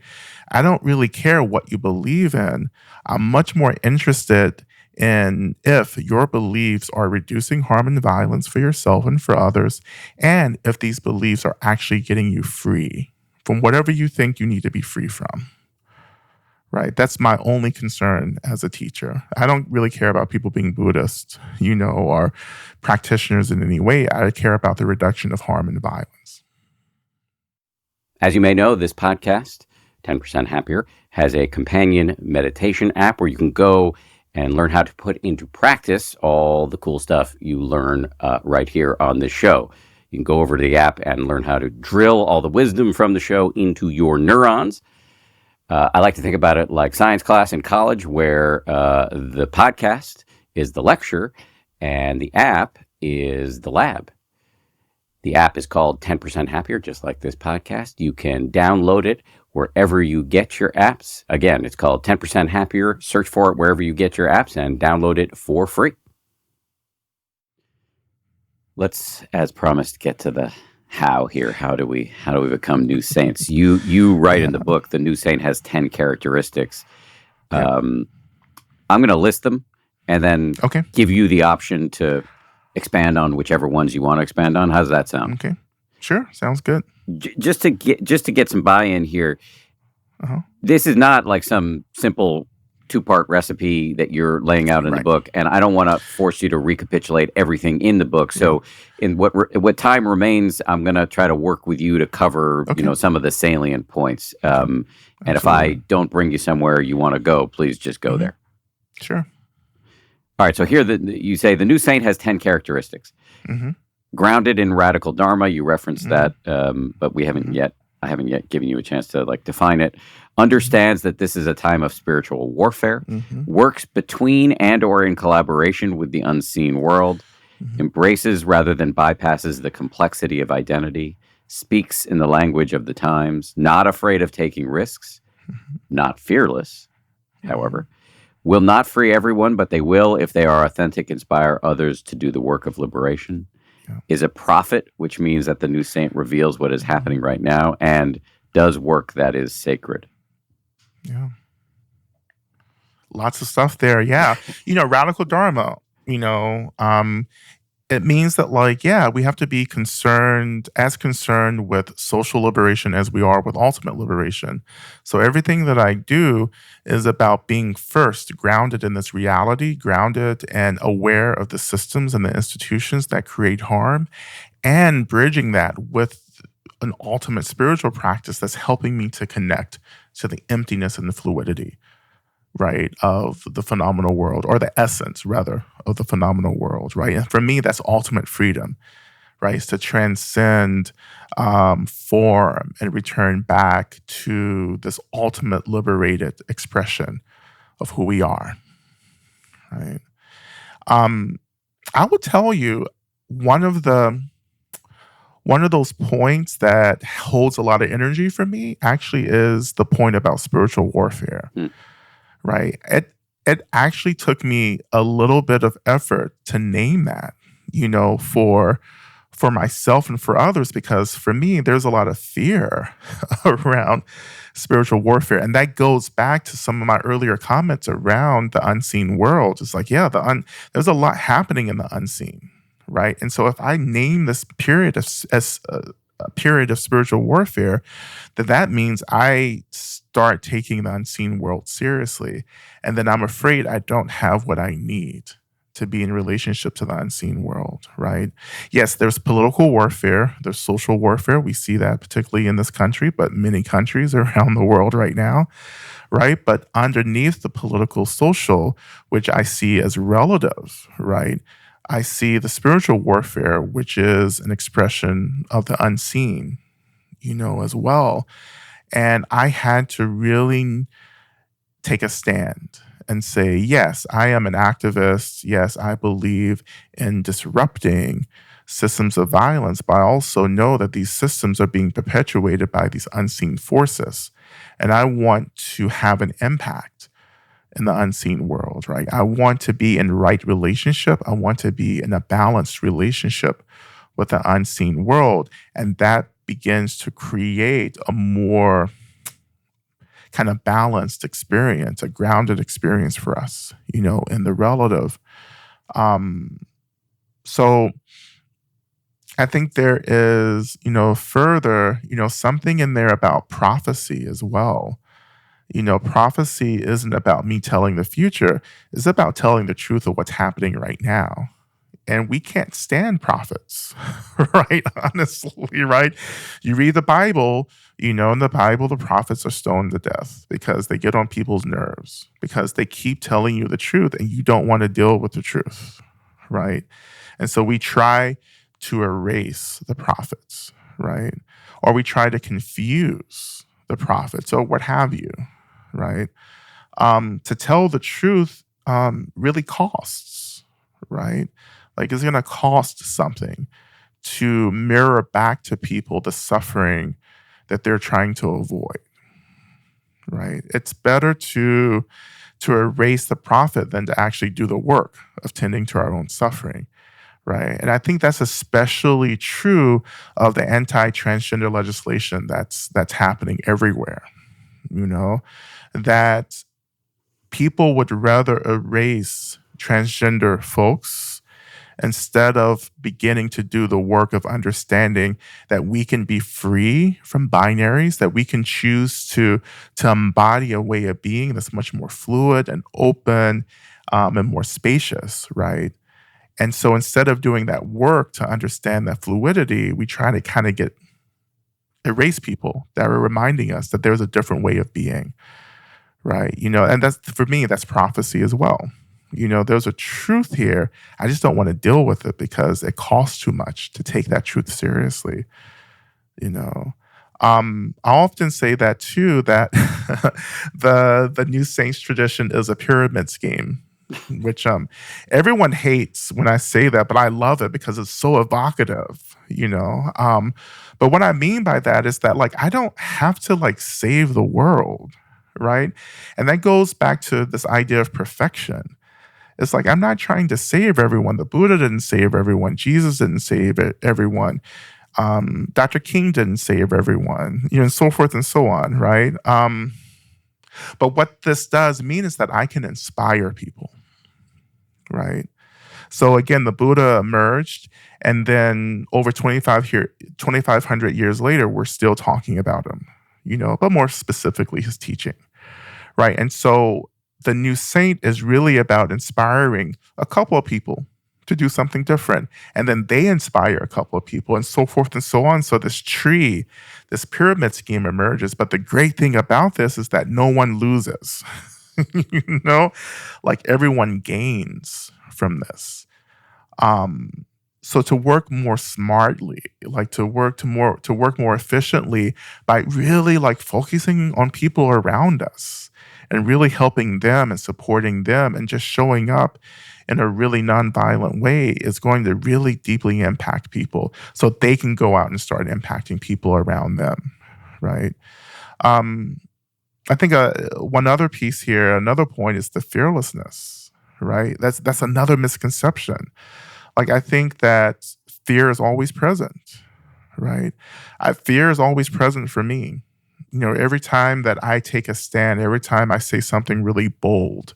I don't really care what you believe in. I'm much more interested in if your beliefs are reducing harm and violence for yourself and for others, and if these beliefs are actually getting you free from whatever you think you need to be free from. Right. That's my only concern as a teacher. I don't really care about people being Buddhist, or practitioners in any way. I care about the reduction of harm and violence. As you may know, this podcast, 10% Happier, has a companion meditation app where you can go and learn how to put into practice all the cool stuff you learn right here on this show. You can go over to the app and learn how to drill all the wisdom from the show into your neurons. I like to think about it like science class in college, where the podcast is the lecture and the app is the lab. The app is called 10% Happier, just like this podcast. You can download it wherever you get your apps. Again, it's called 10% Happier. Search for it wherever you get your apps and download it for free. Let's, as promised, get to the how here. How do we become new saints? You write in the book, the new saint has 10 characteristics. I'm going to list them and then give you the option to expand on whichever ones you want to expand on. How does that sound? Okay, sure, sounds good. Just to get some buy-in here. This is not like some simple 2-part recipe that you're laying out in the book, and I don't want to force you to recapitulate everything in the book. So, in what time remains, I'm going to try to work with you to cover some of the salient points. And if I don't bring you somewhere you want to go, please just go there. Sure. All right. So here, you say the new saint has 10 characteristics. Grounded in radical Dharma. You referenced that, but I haven't yet given you a chance to define it. Understands that this is a time of spiritual warfare, works between and or in collaboration with the unseen world, embraces rather than bypasses the complexity of identity, speaks in the language of the times, not afraid of taking risks, not fearless, however, will not free everyone, but they will, if they are authentic, inspire others to do the work of liberation, is a prophet, which means that the new saint reveals what is happening right now and does work that is sacred. Yeah. Lots of stuff there. Yeah. Radical Dharma, it means that we have to be concerned with social liberation as we are with ultimate liberation. So everything that I do is about being first grounded in this reality, grounded and aware of the systems and the institutions that create harm, and bridging that with an ultimate spiritual practice that's helping me to connect to the emptiness and the fluidity, right, of the phenomenal world, or the essence, rather, of the phenomenal world, right? And for me, that's ultimate freedom, right? It's to transcend form and return back to this ultimate liberated expression of who we are, right? I would tell you one of those points that holds a lot of energy for me actually is the point about spiritual warfare, right? It actually took me a little bit of effort to name that, for myself and for others, because for me, there's a lot of fear around spiritual warfare. And that goes back to some of my earlier comments around the unseen world. It's like, there's a lot happening in the unseen, right? And so if I name this period as a period of spiritual warfare, that means I start taking the unseen world seriously. And then I'm afraid I don't have what I need to be in relationship to the unseen world, right? Yes, there's political warfare, there's social warfare. We see that particularly in this country, but many countries around the world right now, right? But underneath the political, social, which I see as relative, right? I see the spiritual warfare, which is an expression of the unseen, as well. And I had to really take a stand and say, yes, I am an activist. Yes, I believe in disrupting systems of violence, but I also know that these systems are being perpetuated by these unseen forces. And I want to have an impact in the unseen world, right? I want to be in right relationship. I want to be in a balanced relationship with the unseen world. And that begins to create a more kind of balanced experience, a grounded experience for us, in the relative. So I think there is, further, something in there about prophecy as well. Prophecy isn't about me telling the future. It's about telling the truth of what's happening right now. And we can't stand prophets, right? Honestly, right? You read the Bible, in the Bible, the prophets are stoned to death because they get on people's nerves, because they keep telling you the truth and you don't want to deal with the truth, right? And so we try to erase the prophets, right? Or we try to confuse the prophets or what have you, right? To tell the truth really costs, right? Like it's going to cost something to mirror back to people the suffering that they're trying to avoid, right? It's better to erase the prophet than to actually do the work of tending to our own suffering, right? And I think that's especially true of the anti-transgender legislation that's happening everywhere, that people would rather erase transgender folks instead of beginning to do the work of understanding that we can be free from binaries, that we can choose to embody a way of being that's much more fluid and open and more spacious, right? And so instead of doing that work to understand that fluidity, we try to kind of erase people that are reminding us that there's a different way of being, right? And that's, for me, that's prophecy as well. There's a truth here. I just don't want to deal with it because it costs too much to take that truth seriously. I often say that too, that the New Saints tradition is a pyramid scheme, which everyone hates when I say that, but I love it because it's so evocative, but what I mean by that is that, like, I don't have to, like, save the world, right? And that goes back to this idea of perfection. It's like, I'm not trying to save everyone. The Buddha didn't save everyone. Jesus didn't save everyone. Dr. King didn't save everyone, and so forth and so on, right? But what this does mean is that I can inspire people, right? So again, the Buddha emerged, and then over 2,500 years later, we're still talking about him, but more specifically his teaching, right? And so the new saint is really about inspiring a couple of people to do something different. And then they inspire a couple of people and so forth and so on. So this tree, this pyramid scheme emerges. But the great thing about this is that no one loses, like everyone gains from this. So to work more smartly, like to work more efficiently by really like focusing on people around us and really helping them and supporting them and just showing up in a really nonviolent way is going to really deeply impact people so they can go out and start impacting people around them, right? I think one other piece here, another point is the fearlessness, right? That's another misconception. Like, I think that fear is always present, right? Fear is always present for me. Every time that I take a stand, every time I say something really bold,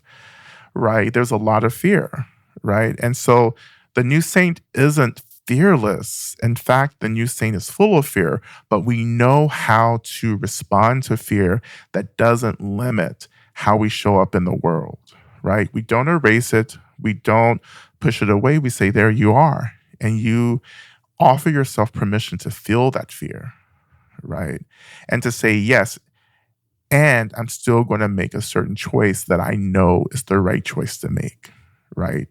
right, there's a lot of fear, right? And so the new saint isn't fearless. In fact, the new saint is full of fear, but we know how to respond to fear that doesn't limit how we show up in the world, right? We don't erase it. We don't push it away. We say, there you are. And you offer yourself permission to feel that fear, right? And to say, yes, and I'm still going to make a certain choice that I know is the right choice to make, right?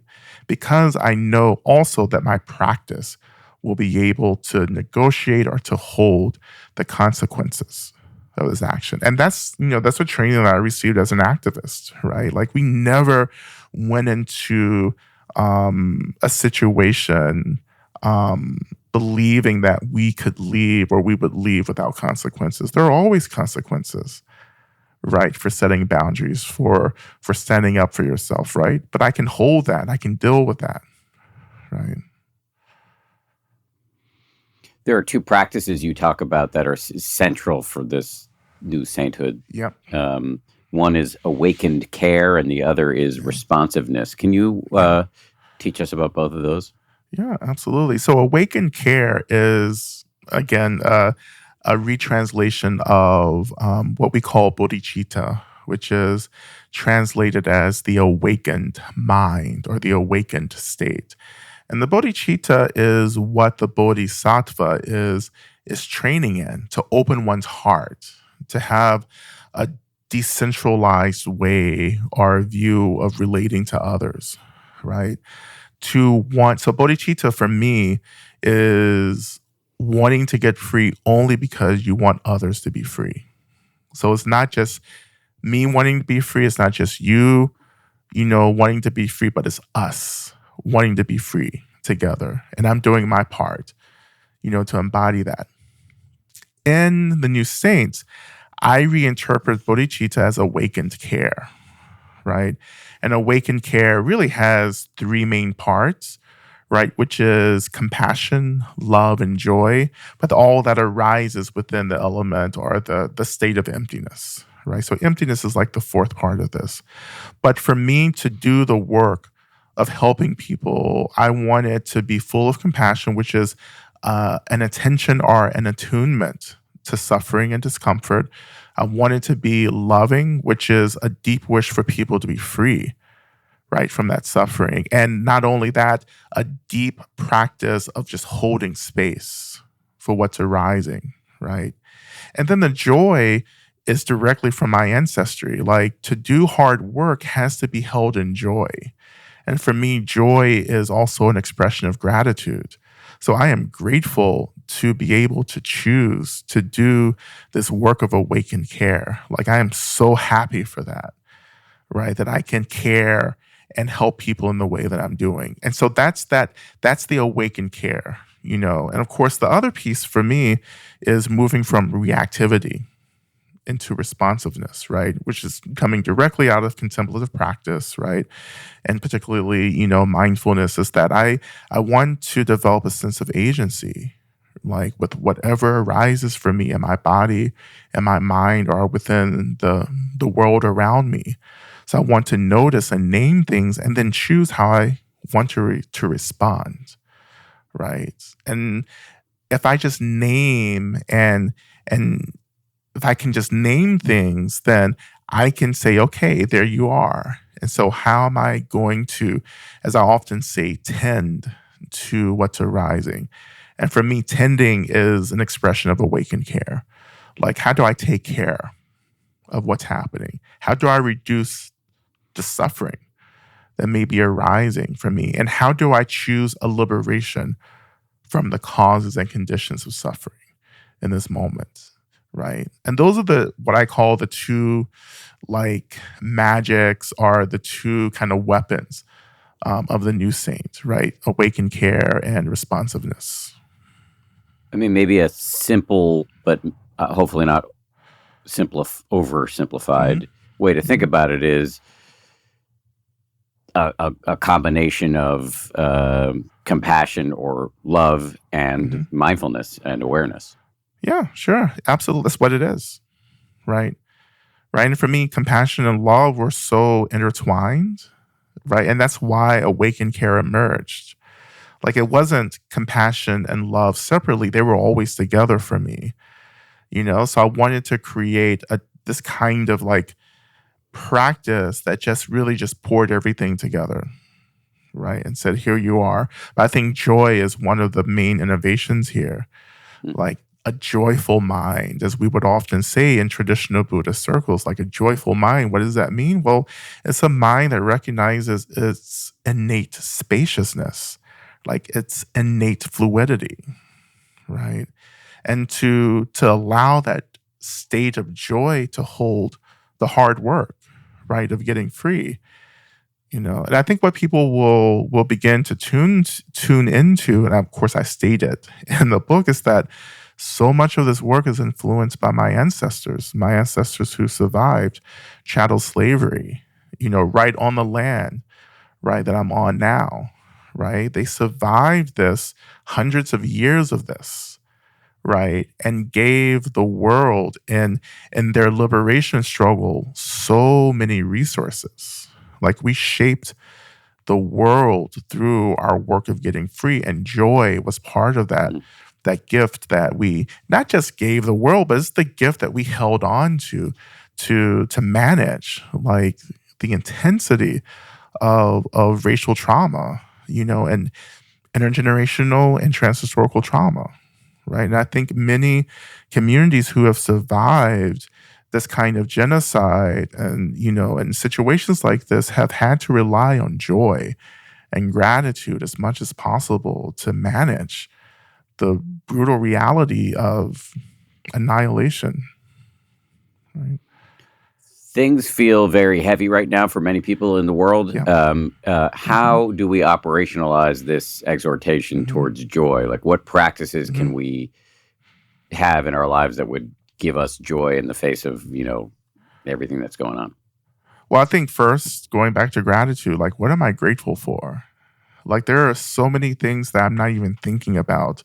Because I know also that my practice will be able to negotiate or to hold the consequences of this action. And that's what training that I received as an activist, right? Like, we never went into a situation believing that we could leave or we would leave without consequences. There are always consequences, right? For setting boundaries, for standing up for yourself, right? But I can hold that. I can deal with that, right? There are two practices you talk about that are central for this new sainthood. Yep. One is awakened care, and the other is responsiveness. Can you teach us about both of those? Yeah, absolutely. So awakened care is, again, a retranslation of what we call bodhicitta, which is translated as the awakened mind or the awakened state. And the bodhicitta is what the bodhisattva is training in, to open one's heart, to have a decentralized way or view of relating to others, right? So bodhicitta for me is wanting to get free only because you want others to be free. So it's not just me wanting to be free. It's not just you, wanting to be free, but it's us wanting to be free together. And I'm doing my part, to embody that. In the New Saints, I reinterpret bodhicitta as awakened care, right? And awakened care really has three main parts, right? Which is compassion, love, and joy, but all that arises within the element or the state of emptiness, right? So emptiness is like the fourth part of this. But for me to do the work of helping people, I want it to be full of compassion, which is an attention or an attunement to suffering and discomfort. I want it to be loving, which is a deep wish for people to be free, right, from that suffering. And not only that, a deep practice of just holding space for what's arising, right? And then the joy is directly from my ancestry. Like, to do hard work has to be held in joy. And for me, joy is also an expression of gratitude. So I am grateful to be able to choose to do this work of awakened care. Like, I am so happy for that, right? That I can care and help people in the way that I'm doing. And so that's the awakened care, And of course, the other piece for me is moving from reactivity into responsiveness, right? Which is coming directly out of contemplative practice, right? And particularly, mindfulness, is that I want to develop a sense of agency, like with whatever arises for me in my body and my mind or within the world around me. So I want to notice and name things and then choose how I want to respond, right? And if I just name and if I can just name things, then I can say, okay, there you are. And so how am I going to, as I often say, tend to what's arising? And for me, tending is an expression of awakened care. Like, how do I take care of what's happening? How do I reduce the suffering that may be arising for me? And how do I choose a liberation from the causes and conditions of suffering in this moment? Right. And those are what I call the two, like, magics, are the two kind of weapons of the new saint, right? Awakened care and responsiveness. I mean, maybe a simple, but hopefully not oversimplified way to think about it is a combination of compassion or love and mindfulness and awareness. Yeah, sure. Absolutely. That's what it is. Right. Right. And for me, compassion and love were so intertwined. Right. And that's why awakened care emerged. Like, it wasn't compassion and love separately. They were always together for me. So I wanted to create this kind of like practice that just really just poured everything together. Right. And said, here you are. But I think joy is one of the main innovations here. Like, a joyful mind, as we would often say in traditional Buddhist circles, like a joyful mind. What does that mean? Well, it's a mind that recognizes its innate spaciousness, like its innate fluidity, right? And to allow that state of joy to hold the hard work, right, of getting free. And I think what people will begin to tune into, and of course I state it in the book, is that so much of this work is influenced by my ancestors who survived chattel slavery, right on the land, right, that I'm on now, right? They survived this, hundreds of years of this, right, and gave the world in their liberation struggle so many resources. Like, we shaped the world through our work of getting free, and joy was part of that gift that we not just gave the world, but it's the gift that we held on to manage, like, the intensity of racial trauma, and intergenerational and transhistorical trauma, right? And I think many communities who have survived this kind of genocide and, and situations like this have had to rely on joy and gratitude as much as possible to manage the brutal reality of annihilation, right? Things feel very heavy right now for many people in the world. Yeah. How do we operationalize this exhortation towards joy? Like, what practices can we have in our lives that would give us joy in the face of, everything that's going on? Well, I think first, going back to gratitude, like, what am I grateful for? Like, there are so many things that I'm not even thinking about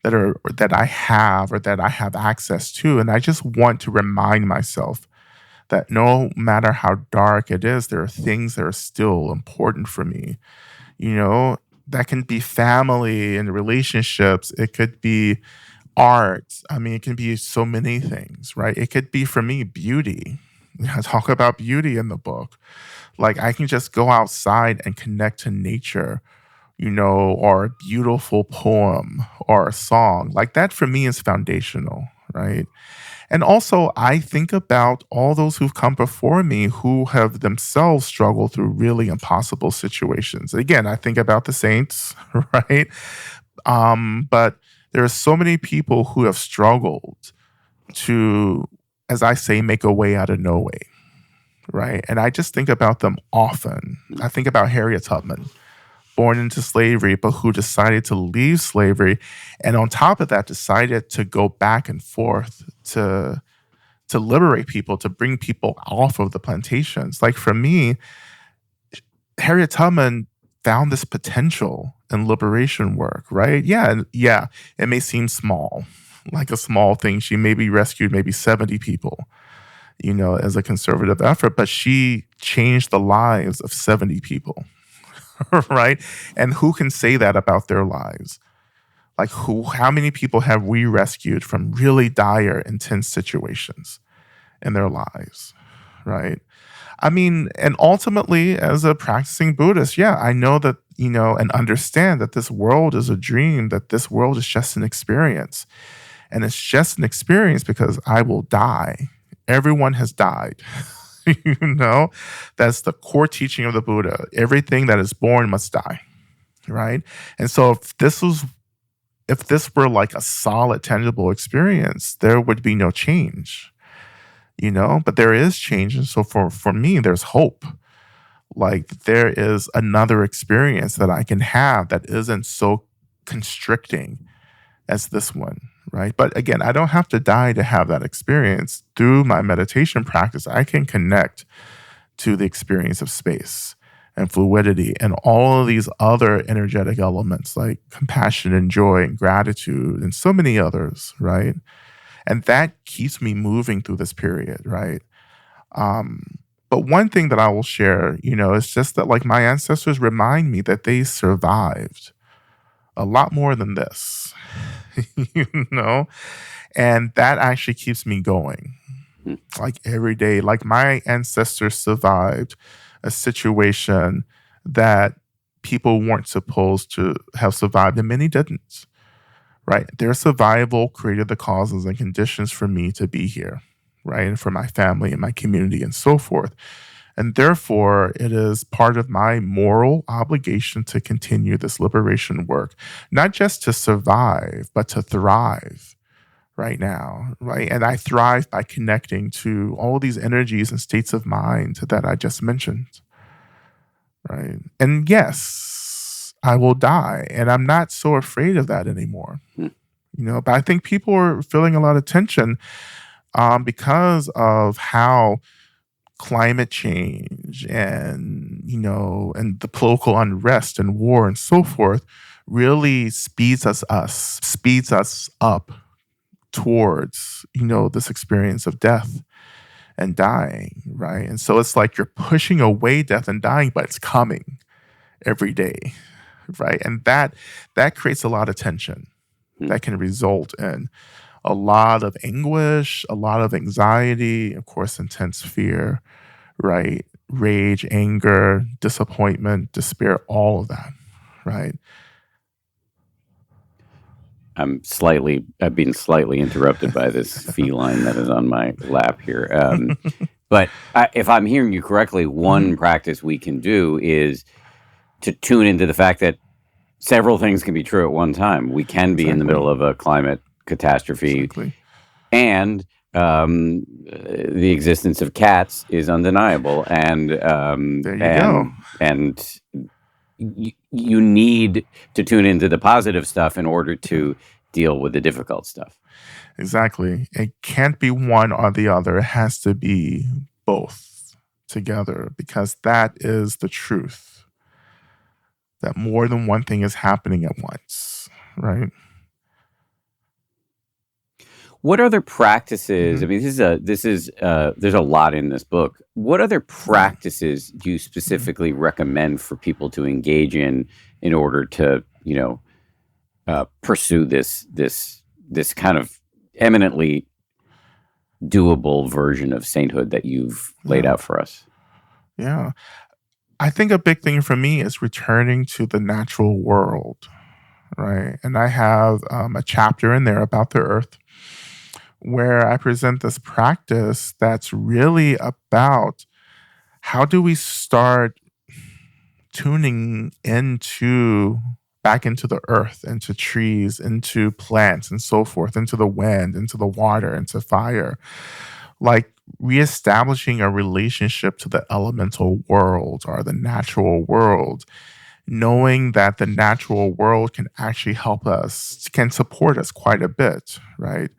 that I have or that I have access to. And I just want to remind myself that no matter how dark it is, there are things that are still important for me. That can be family and relationships. It could be art. I mean, it can be so many things, right? It could be, for me, beauty. I talk about beauty in the book. Like, I can just go outside and connect to nature, or a beautiful poem or a song. Like, that for me is foundational, right? And also, I think about all those who've come before me who have themselves struggled through really impossible situations. Again, I think about the saints, right? But there are so many people who have struggled to, as I say, make a way out of no way, right? And I just think about them often. I think about Harriet Tubman, born into slavery, but who decided to leave slavery, and on top of that, decided to go back and forth to liberate people, to bring people off of the plantations. Like, for me, Harriet Tubman found this potential in liberation work, right? Yeah, it may seem small, like a small thing. She maybe rescued maybe 70 people, as a conservative effort, but she changed the lives of 70 people. Right? And who can say that about their lives? Like, how many people have we rescued from really dire, intense situations in their lives? Right? I mean, and ultimately, as a practicing Buddhist, yeah, I know that, and understand that this world is a dream, that this world is just an experience. And it's just an experience because I will die. Everyone has died. That's the core teaching of the Buddha. Everything that is born must die, right? And so if this were like a solid, tangible experience, there would be no change, but there is change. And so for me, there's hope. Like, there is another experience that I can have that isn't so constricting as this one, right? But again, I don't have to die to have that experience. Through my meditation practice, I can connect to the experience of space and fluidity and all of these other energetic elements like compassion and joy and gratitude and so many others, right? And that keeps me moving through this period, right? But one thing that I will share, is just that, like, my ancestors remind me that they survived a lot more than this, and that actually keeps me going, like, every day. Like, my ancestors survived a situation that people weren't supposed to have survived, and many didn't, right? Their survival created the causes and conditions for me to be here, right? And for my family and my community and so forth. And therefore, it is part of my moral obligation to continue this liberation work, not just to survive, but to thrive, right now, right? And I thrive by connecting to all these energies and states of mind that I just mentioned, right? And yes, I will die, and I'm not so afraid of that anymore. But I think people are feeling a lot of tension because of how climate change and and the political unrest and war and so forth really speeds us up towards this experience of death and dying, right? And so it's like you're pushing away death and dying, but it's coming every day, right? And that creates a lot of tension that can result in a lot of anguish, a lot of anxiety, of course, intense fear, right? Rage, anger, disappointment, despair, all of that, right? I'm being slightly interrupted by this feline that is on my lap here. But if I'm hearing you correctly, one practice we can do is to tune into the fact that several things can be true at one time. We can be in the middle of a climate catastrophe, and the existence of cats is undeniable. And there you go. And you need to tune into the positive stuff in order to deal with the difficult stuff. Exactly. It can't be one or the other. It has to be both together, because that is the truth. That more than one thing is happening at once, right? What other practices? I mean, there's a lot in this book. What other practices do you specifically recommend for people to engage in order to, pursue this kind of eminently doable version of sainthood that you've laid out for us? Yeah. I think a big thing for me is returning to the natural world, right? And I have a chapter in there about the earth where I present this practice that's really about how do we start tuning back into the earth, into trees, into plants and so forth, into the wind, into the water, into fire, like reestablishing a relationship to the elemental world or the natural world, knowing that the natural world can actually can support us quite a bit, right?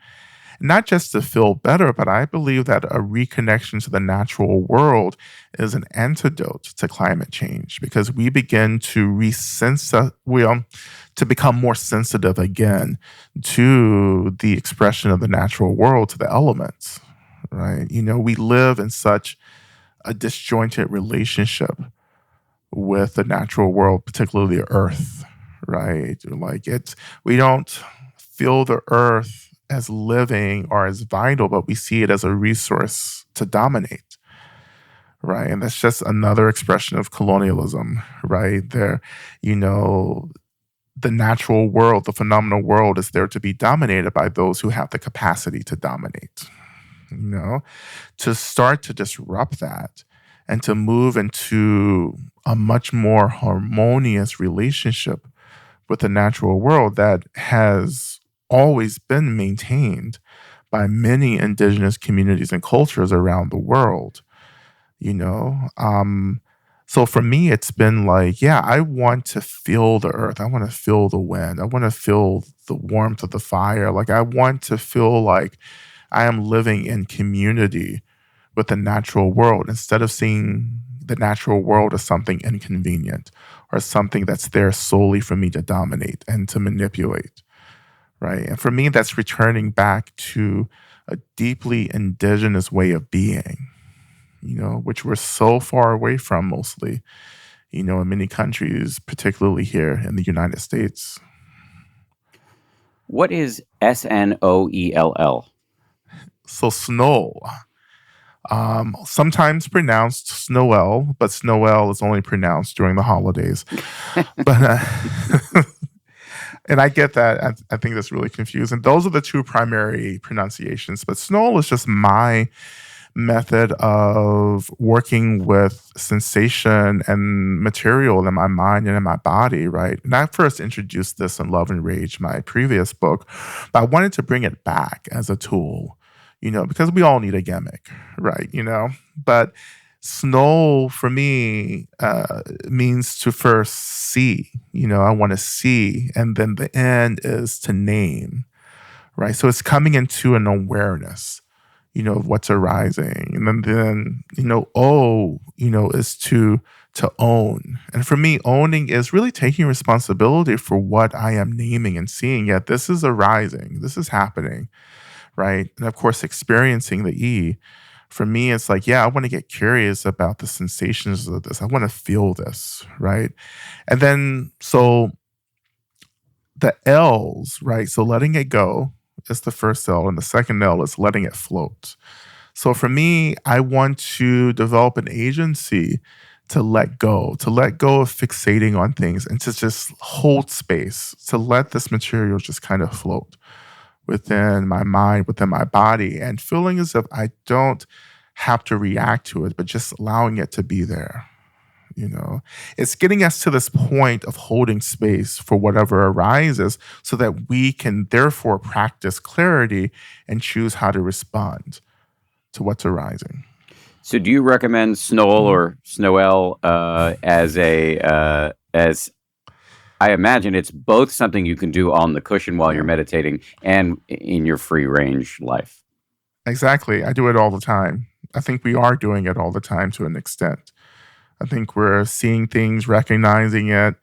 Not just to feel better, but I believe that a reconnection to the natural world is an antidote to climate change, because we begin to to become more sensitive again to the expression of the natural world, to the elements, right? We live in such a disjointed relationship with the natural world, particularly the earth, right? Like we don't feel the earth as living or as vital, but we see it as a resource to dominate, right? And that's just another expression of colonialism, right? The natural world, the phenomenal world, is there to be dominated by those who have the capacity to dominate, to start to disrupt that and to move into a much more harmonious relationship with the natural world that has always been maintained by many indigenous communities and cultures around the world, So for me, it's been like, yeah, I want to feel the earth. I want to feel the wind. I want to feel the warmth of the fire. Like, I want to feel like I am living in community with the natural world, instead of seeing the natural world as something inconvenient or something that's there solely for me to dominate and to manipulate. Right. And for me, that's returning back to a deeply indigenous way of being, which we're so far away from mostly, in many countries, particularly here in the United States. What is SNOELL? So snow, sometimes pronounced Snowell, but Snowell is only pronounced during the holidays. But and I get that. I think that's really confusing. Those are the two primary pronunciations, but Snow is just my method of working with sensation and material in my mind and in my body, right? And I first introduced this in Love and Rage, my previous book, but I wanted to bring it back as a tool, because we all need a gimmick, right? But snow for me means to first see, I want to see, and then the end is to name, right? So it's coming into an awareness, of what's arising. And then is to own. And for me, owning is really taking responsibility for what I am naming and seeing. Yeah, this is arising. This is happening, right? And of course, experiencing the E. For me, it's like, yeah, I want to get curious about the sensations of this. I want to feel this, right? And then, so the L's, right? So letting it go is the first L, and the second L is letting it float. So for me, I want to develop an agency to let go of fixating on things and to just hold space, to let this material just kind of float within my mind, within my body, and feeling as if I don't have to react to it, but just allowing it to be there. It's getting us to this point of holding space for whatever arises so that we can therefore practice clarity and choose how to respond to what's arising. So do you recommend Snow or Snowell as I imagine it's both something you can do on the cushion while you're meditating and in your free range life? Exactly. I do it all the time. I think we are doing it all the time to an extent. I think we're seeing things, recognizing it,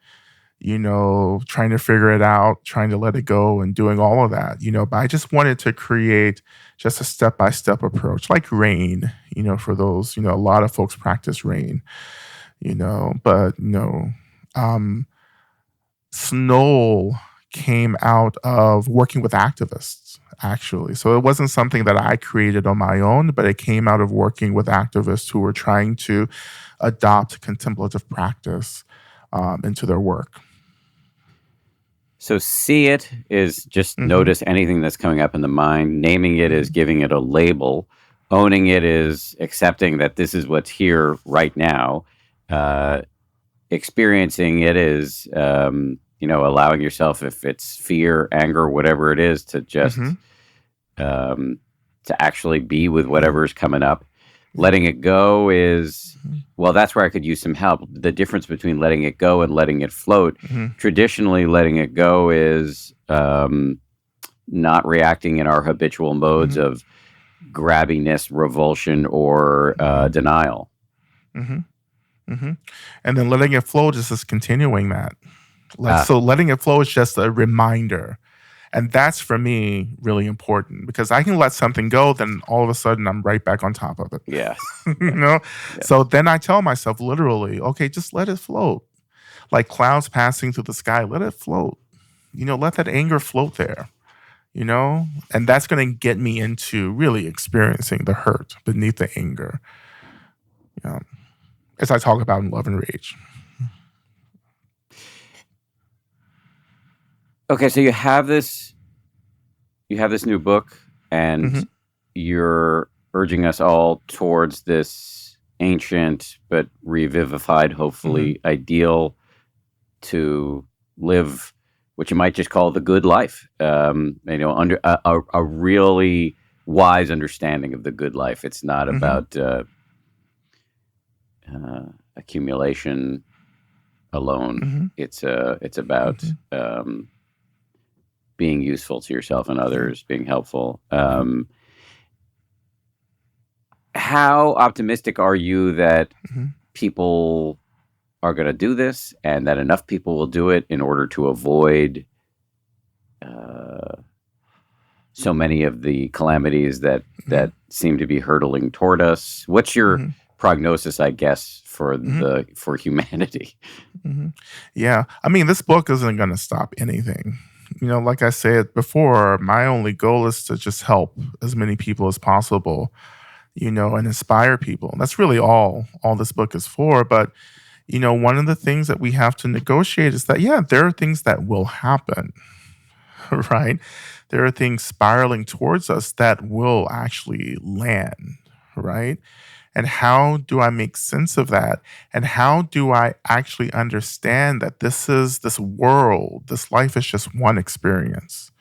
trying to figure it out, trying to let it go and doing all of that, but I just wanted to create just a step-by-step approach, like rain, for those, a lot of folks practice rain, but, Snow came out of working with activists, actually. So it wasn't something that I created on my own, but it came out of working with activists who were trying to adopt contemplative practice into their work. So see it is just notice anything that's coming up in the mind. Naming it is giving it a label. Owning it is accepting that this is what's here right now. Experiencing it is, allowing yourself, if it's fear, anger, whatever it is, to just to actually be with whatever's coming up. Letting it go is, well, that's where I could use some help. The difference between letting it go and letting it float. Traditionally, letting it go is not reacting in our habitual modes of grabbiness, revulsion, or denial. And then letting it flow is just continuing that. So letting it flow is just a reminder. And that's, for me, really important, because I can let something go, then all of a sudden I'm right back on top of it. Yes. So then I tell myself literally, okay, just let it float. Like clouds passing through the sky, let it float. Let that anger float there. And that's going to get me into really experiencing the hurt beneath the anger. As I talk about in Love and Rage. Okay, so you have this new book, and you're urging us all towards this ancient but revivified, hopefully, ideal to live, what you might just call the good life. Under a really wise understanding of the good life. It's not about accumulation alone. It's about being useful to yourself and others, being helpful. How optimistic are you that people are going to do this, and that enough people will do it in order to avoid so many of the calamities that seem to be hurtling toward us? What's your prognosis, I guess, for humanity? Yeah, I mean, this book isn't going to stop anything. Like I said before, my only goal is to just help as many people as possible, and inspire people. That's really all this book is for. But, one of the things that we have to negotiate is that, there are things that will happen, right? There are things spiraling towards us that will actually land, right? And how do I make sense of that? And how do I actually understand that this world, this life is just one experience,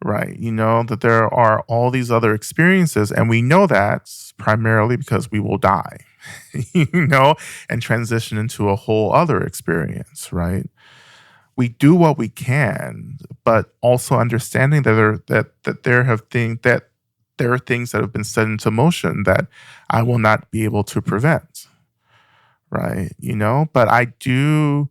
right? That there are all these other experiences, and we know that primarily because we will die, and transition into a whole other experience, right? We do what we can, but also understanding that there are things that have been set into motion that I will not be able to prevent, right? But I do,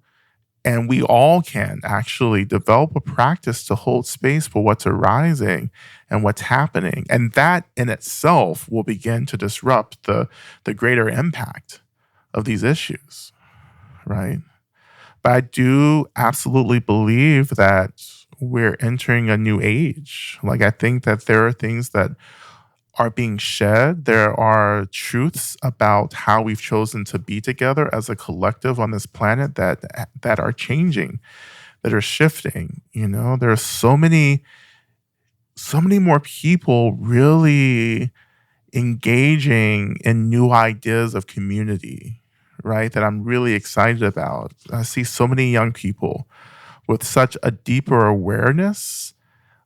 and we all can actually develop a practice to hold space for what's arising and what's happening, and that in itself will begin to disrupt the greater impact of these issues, right? But I do absolutely believe that we're entering a new age. Like, I think that there are things that are being shed. There are truths about how we've chosen to be together as a collective on this planet that are changing, that are shifting. There are so many more people really engaging in new ideas of community, right? That I'm really excited about. I see so many young people with such a deeper awareness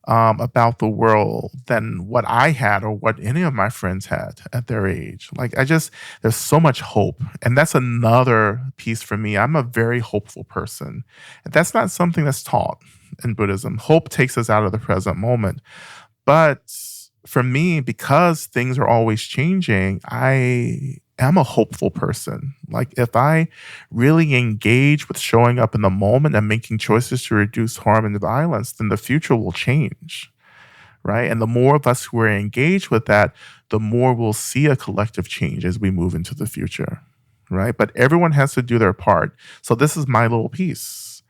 about the world than what I had or what any of my friends had at their age. Like, there's so much hope. And that's another piece for me. I'm a very hopeful person. And that's not something that's taught in Buddhism. Hope takes us out of the present moment. But for me, because things are always changing, I am a hopeful person. Like, if I really engage with showing up in the moment and making choices to reduce harm and violence, then the future will change, right? And the more of us who are engaged with that, the more we'll see a collective change as we move into the future, right? But everyone has to do their part. So this is my little piece,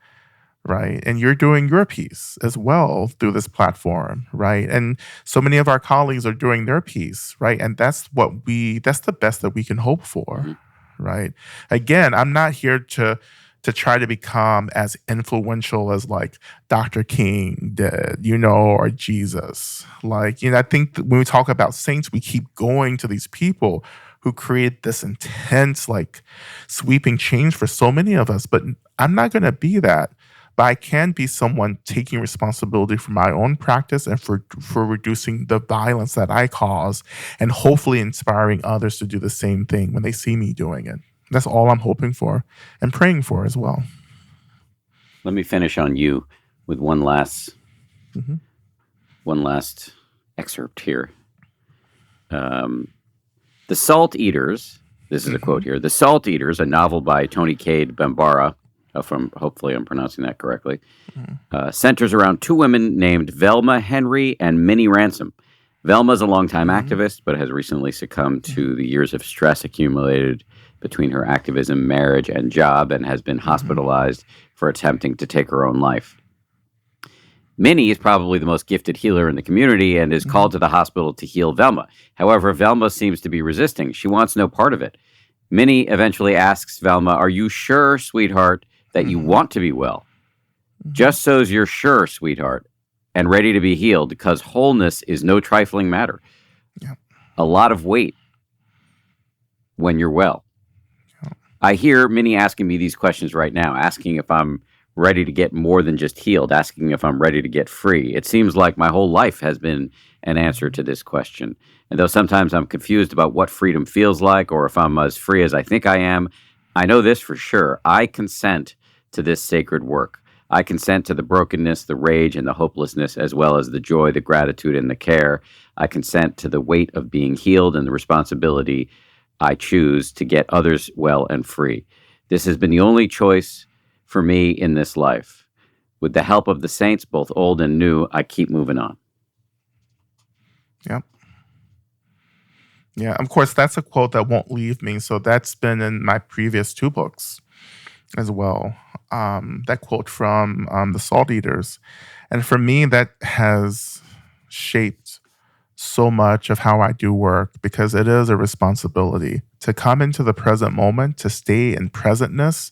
right? And you're doing your piece as well through this platform, right? And so many of our colleagues are doing their piece, right? And that's the best that we can hope for, right? Again, I'm not here to try to become as influential as like Dr. King did, or Jesus. Like, I think that when we talk about saints, we keep going to these people who create this intense, like, sweeping change for so many of us. But I'm not going to be that. But I can be someone taking responsibility for my own practice and for reducing the violence that I cause, and hopefully inspiring others to do the same thing when they see me doing it. That's all I'm hoping for and praying for as well. Let me finish on you with one last excerpt here. The Salt Eaters, this is a quote here, The Salt Eaters, a novel by Tony Cade Bambara, hopefully I'm pronouncing that correctly, centers around two women named Velma Henry and Minnie Ransom. Velma's a longtime activist, but has recently succumbed to the years of stress accumulated between her activism, marriage, and job, and has been hospitalized for attempting to take her own life. Minnie is probably the most gifted healer in the community and is called to the hospital to heal Velma. However, Velma seems to be resisting. She wants no part of it. Minnie eventually asks Velma, "Are you sure, sweetheart, that you want to be well? Just so's you're sure, sweetheart, and ready to be healed, because wholeness is no trifling matter. A lot of weight when you're well." I hear Minnie asking me these questions right now, asking if I'm ready to get more than just healed, asking if I'm ready to get free. It seems like my whole life has been an answer to this question. And though sometimes I'm confused about what freedom feels like, or if I'm as free as I think I am, I know this for sure. I consent to this sacred work. I consent to the brokenness, the rage, and the hopelessness, as well as the joy, the gratitude, and the care. I consent to the weight of being healed and the responsibility I choose to get others well and free. This has been the only choice for me in this life. With the help of the saints, both old and new, I keep moving on. Yep. Yeah, of course, that's a quote that won't leave me. So that's been in my previous two books as well. That quote from the Salt Eaters. And for me, that has shaped so much of how I do work, because it is a responsibility to come into the present moment, to stay in presentness,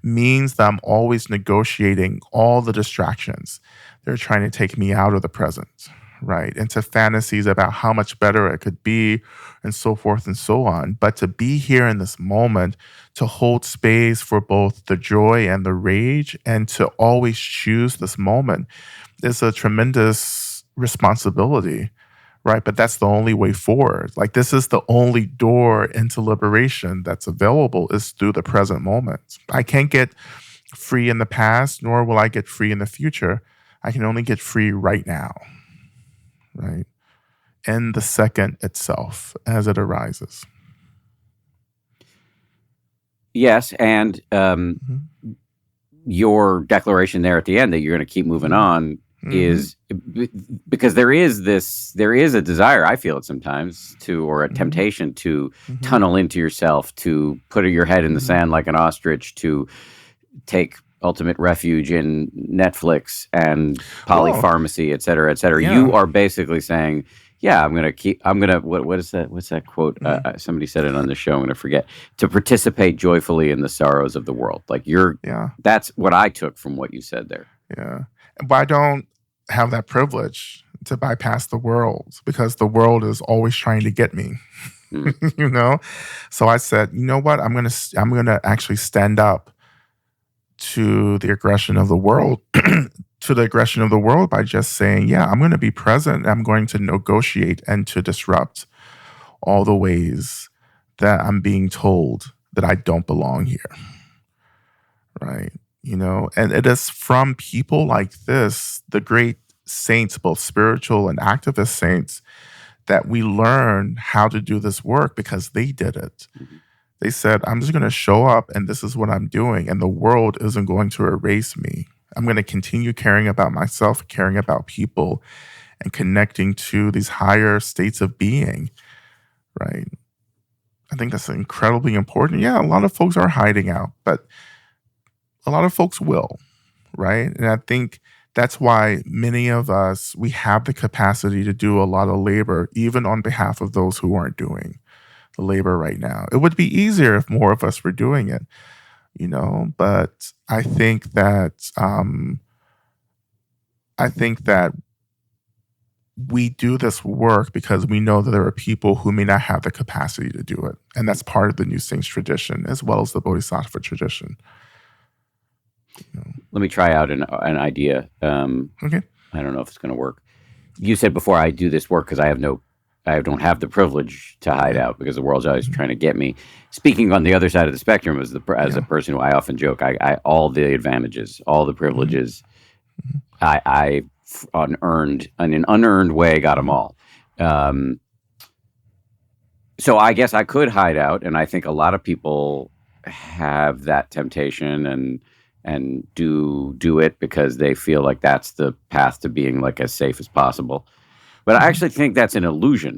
means that I'm always negotiating all the distractions that are trying to take me out of the present, right? Into fantasies about how much better it could be and so forth and so on. But to be here in this moment, to hold space for both the joy and the rage, and to always choose this moment is a tremendous responsibility, right? But that's the only way forward. Like, this is the only door into liberation that's available, is through the present moment. I can't get free in the past, nor will I get free in the future. I can only get free right now, right? In the second itself as it arises. Yes, and your declaration there at the end that you're going to keep moving on is because there is a desire, I feel it sometimes, or a temptation to tunnel into yourself, to put your head in the sand like an ostrich, to take ultimate refuge in Netflix and polypharmacy, et cetera, et cetera. Yeah. You are basically saying, yeah, what is that? What's that quote? Somebody said it on the show. I'm going to forget. To participate joyfully in the sorrows of the world. Like that's what I took from what you said there. Yeah. But I don't have that privilege to bypass the world, because the world is always trying to get me, you know? So I said, you know what? I'm going to actually stand up to the aggression of the world, by just saying, yeah, I'm going to be present. I'm going to negotiate and to disrupt all the ways that I'm being told that I don't belong here. Right. You know, and it is from people like this, the great saints, both spiritual and activist saints, that we learn how to do this work, because they did it. They said, I'm just going to show up and this is what I'm doing, and the world isn't going to erase me. I'm going to continue caring about myself, caring about people, and connecting to these higher states of being, right? I think that's incredibly important. Yeah, a lot of folks are hiding out, but a lot of folks will, right? And I think that's why many of us, we have the capacity to do a lot of labor, even on behalf of those who aren't doing the labor right now. It would be easier if more of us were doing it, you know, but I think that we do this work because we know that there are people who may not have the capacity to do it. And that's part of the New Saints tradition, as well as the Bodhisattva tradition. You know. Let me try out an idea. Okay. I don't know if it's going to work. You said before, I do this work because I don't have the privilege to hide out, because the world's always trying to get me. Speaking on the other side of the spectrum, as a person who, I often joke, I all the advantages, all the privileges, I in an unearned way, got them all. So I guess I could hide out, and I think a lot of people have that temptation and do it because they feel like that's the path to being like as safe as possible. But I actually think that's an illusion.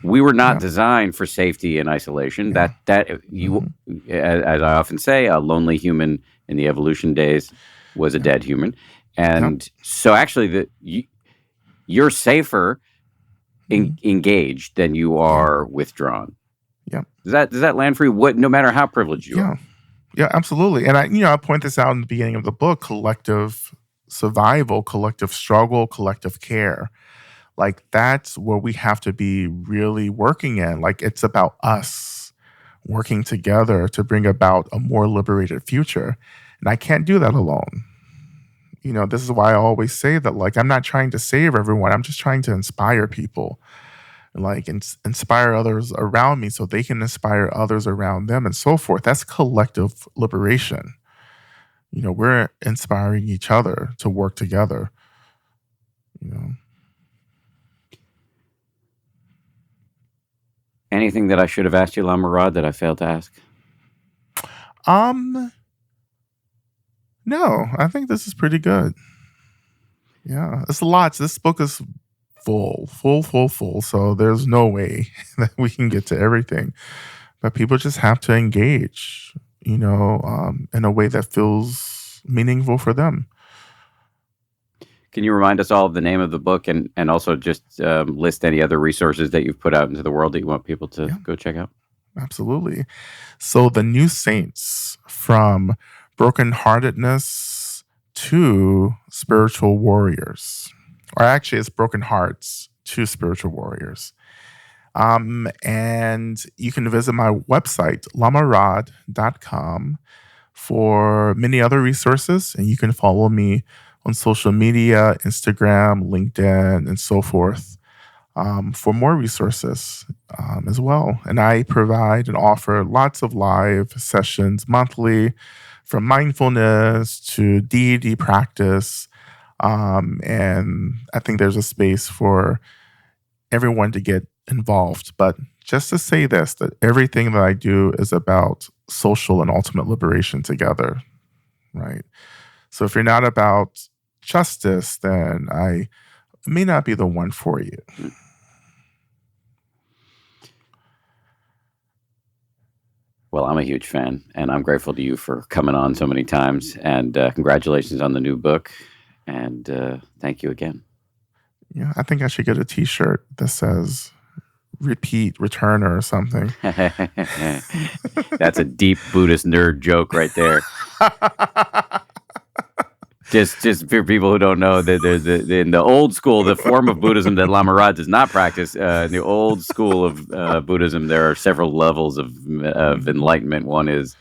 We were not designed for safety and isolation. As I often say, a lonely human in the evolution days was a dead human. And so actually you're safer engaged than you are withdrawn. Yeah. Does that land for you? No matter how privileged you are. Yeah, absolutely. And I point this out in the beginning of the book: collective survival, collective struggle, collective care. Like, that's where we have to be really working in. Like, it's about us working together to bring about a more liberated future. And I can't do that alone. You know, this is why I always say that, like, I'm not trying to save everyone. I'm just trying to inspire people, like, inspire others around me so they can inspire others around them, and so forth. That's collective liberation. You know, we're inspiring each other to work together, you know. Anything that I should have asked you, Lama Rod, that I failed to ask? No, I think this is pretty good. Yeah, it's lots. This book is full. So there's no way that we can get to everything. But people just have to engage, you know, in a way that feels meaningful for them. Can you remind us all of the name of the book, and also just list any other resources that you've put out into the world that you want people to go check out? Absolutely. So The New Saints: From Brokenheartedness to Spiritual Warriors. or actually it's Broken Hearts, Two Spiritual Warriors. And you can visit my website, lamarod.com, for many other resources. And you can follow me on social media, Instagram, LinkedIn, and so forth, for more resources as well. And I provide and offer lots of live sessions monthly, from mindfulness to deity practice. And I think there's a space for everyone to get involved. But just to say this, that everything that I do is about social and ultimate liberation together, right? So if you're not about justice, then I may not be the one for you. Well, I'm a huge fan, and I'm grateful to you for coming on so many times. And congratulations on the new book. And thank you again. Yeah, I think I should get a T-shirt that says "Repeat Returner" or something. That's a deep Buddhist nerd joke right there. Just for people who don't know, that in the old school, the form of Buddhism that Lama Rod does not practice, in the old school of Buddhism, there are several levels of enlightenment. One is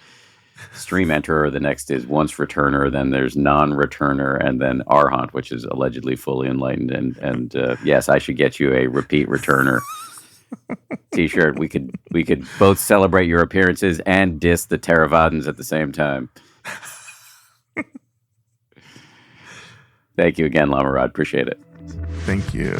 stream enterer, the next is once returner, then there's non-returner, and then arhat, which is allegedly fully enlightened. And yes, I should get you a repeat returner T-shirt. We could both celebrate your appearances and diss the Theravadins at the same time. Thank you again, Lama Rod. Appreciate it. Thank you.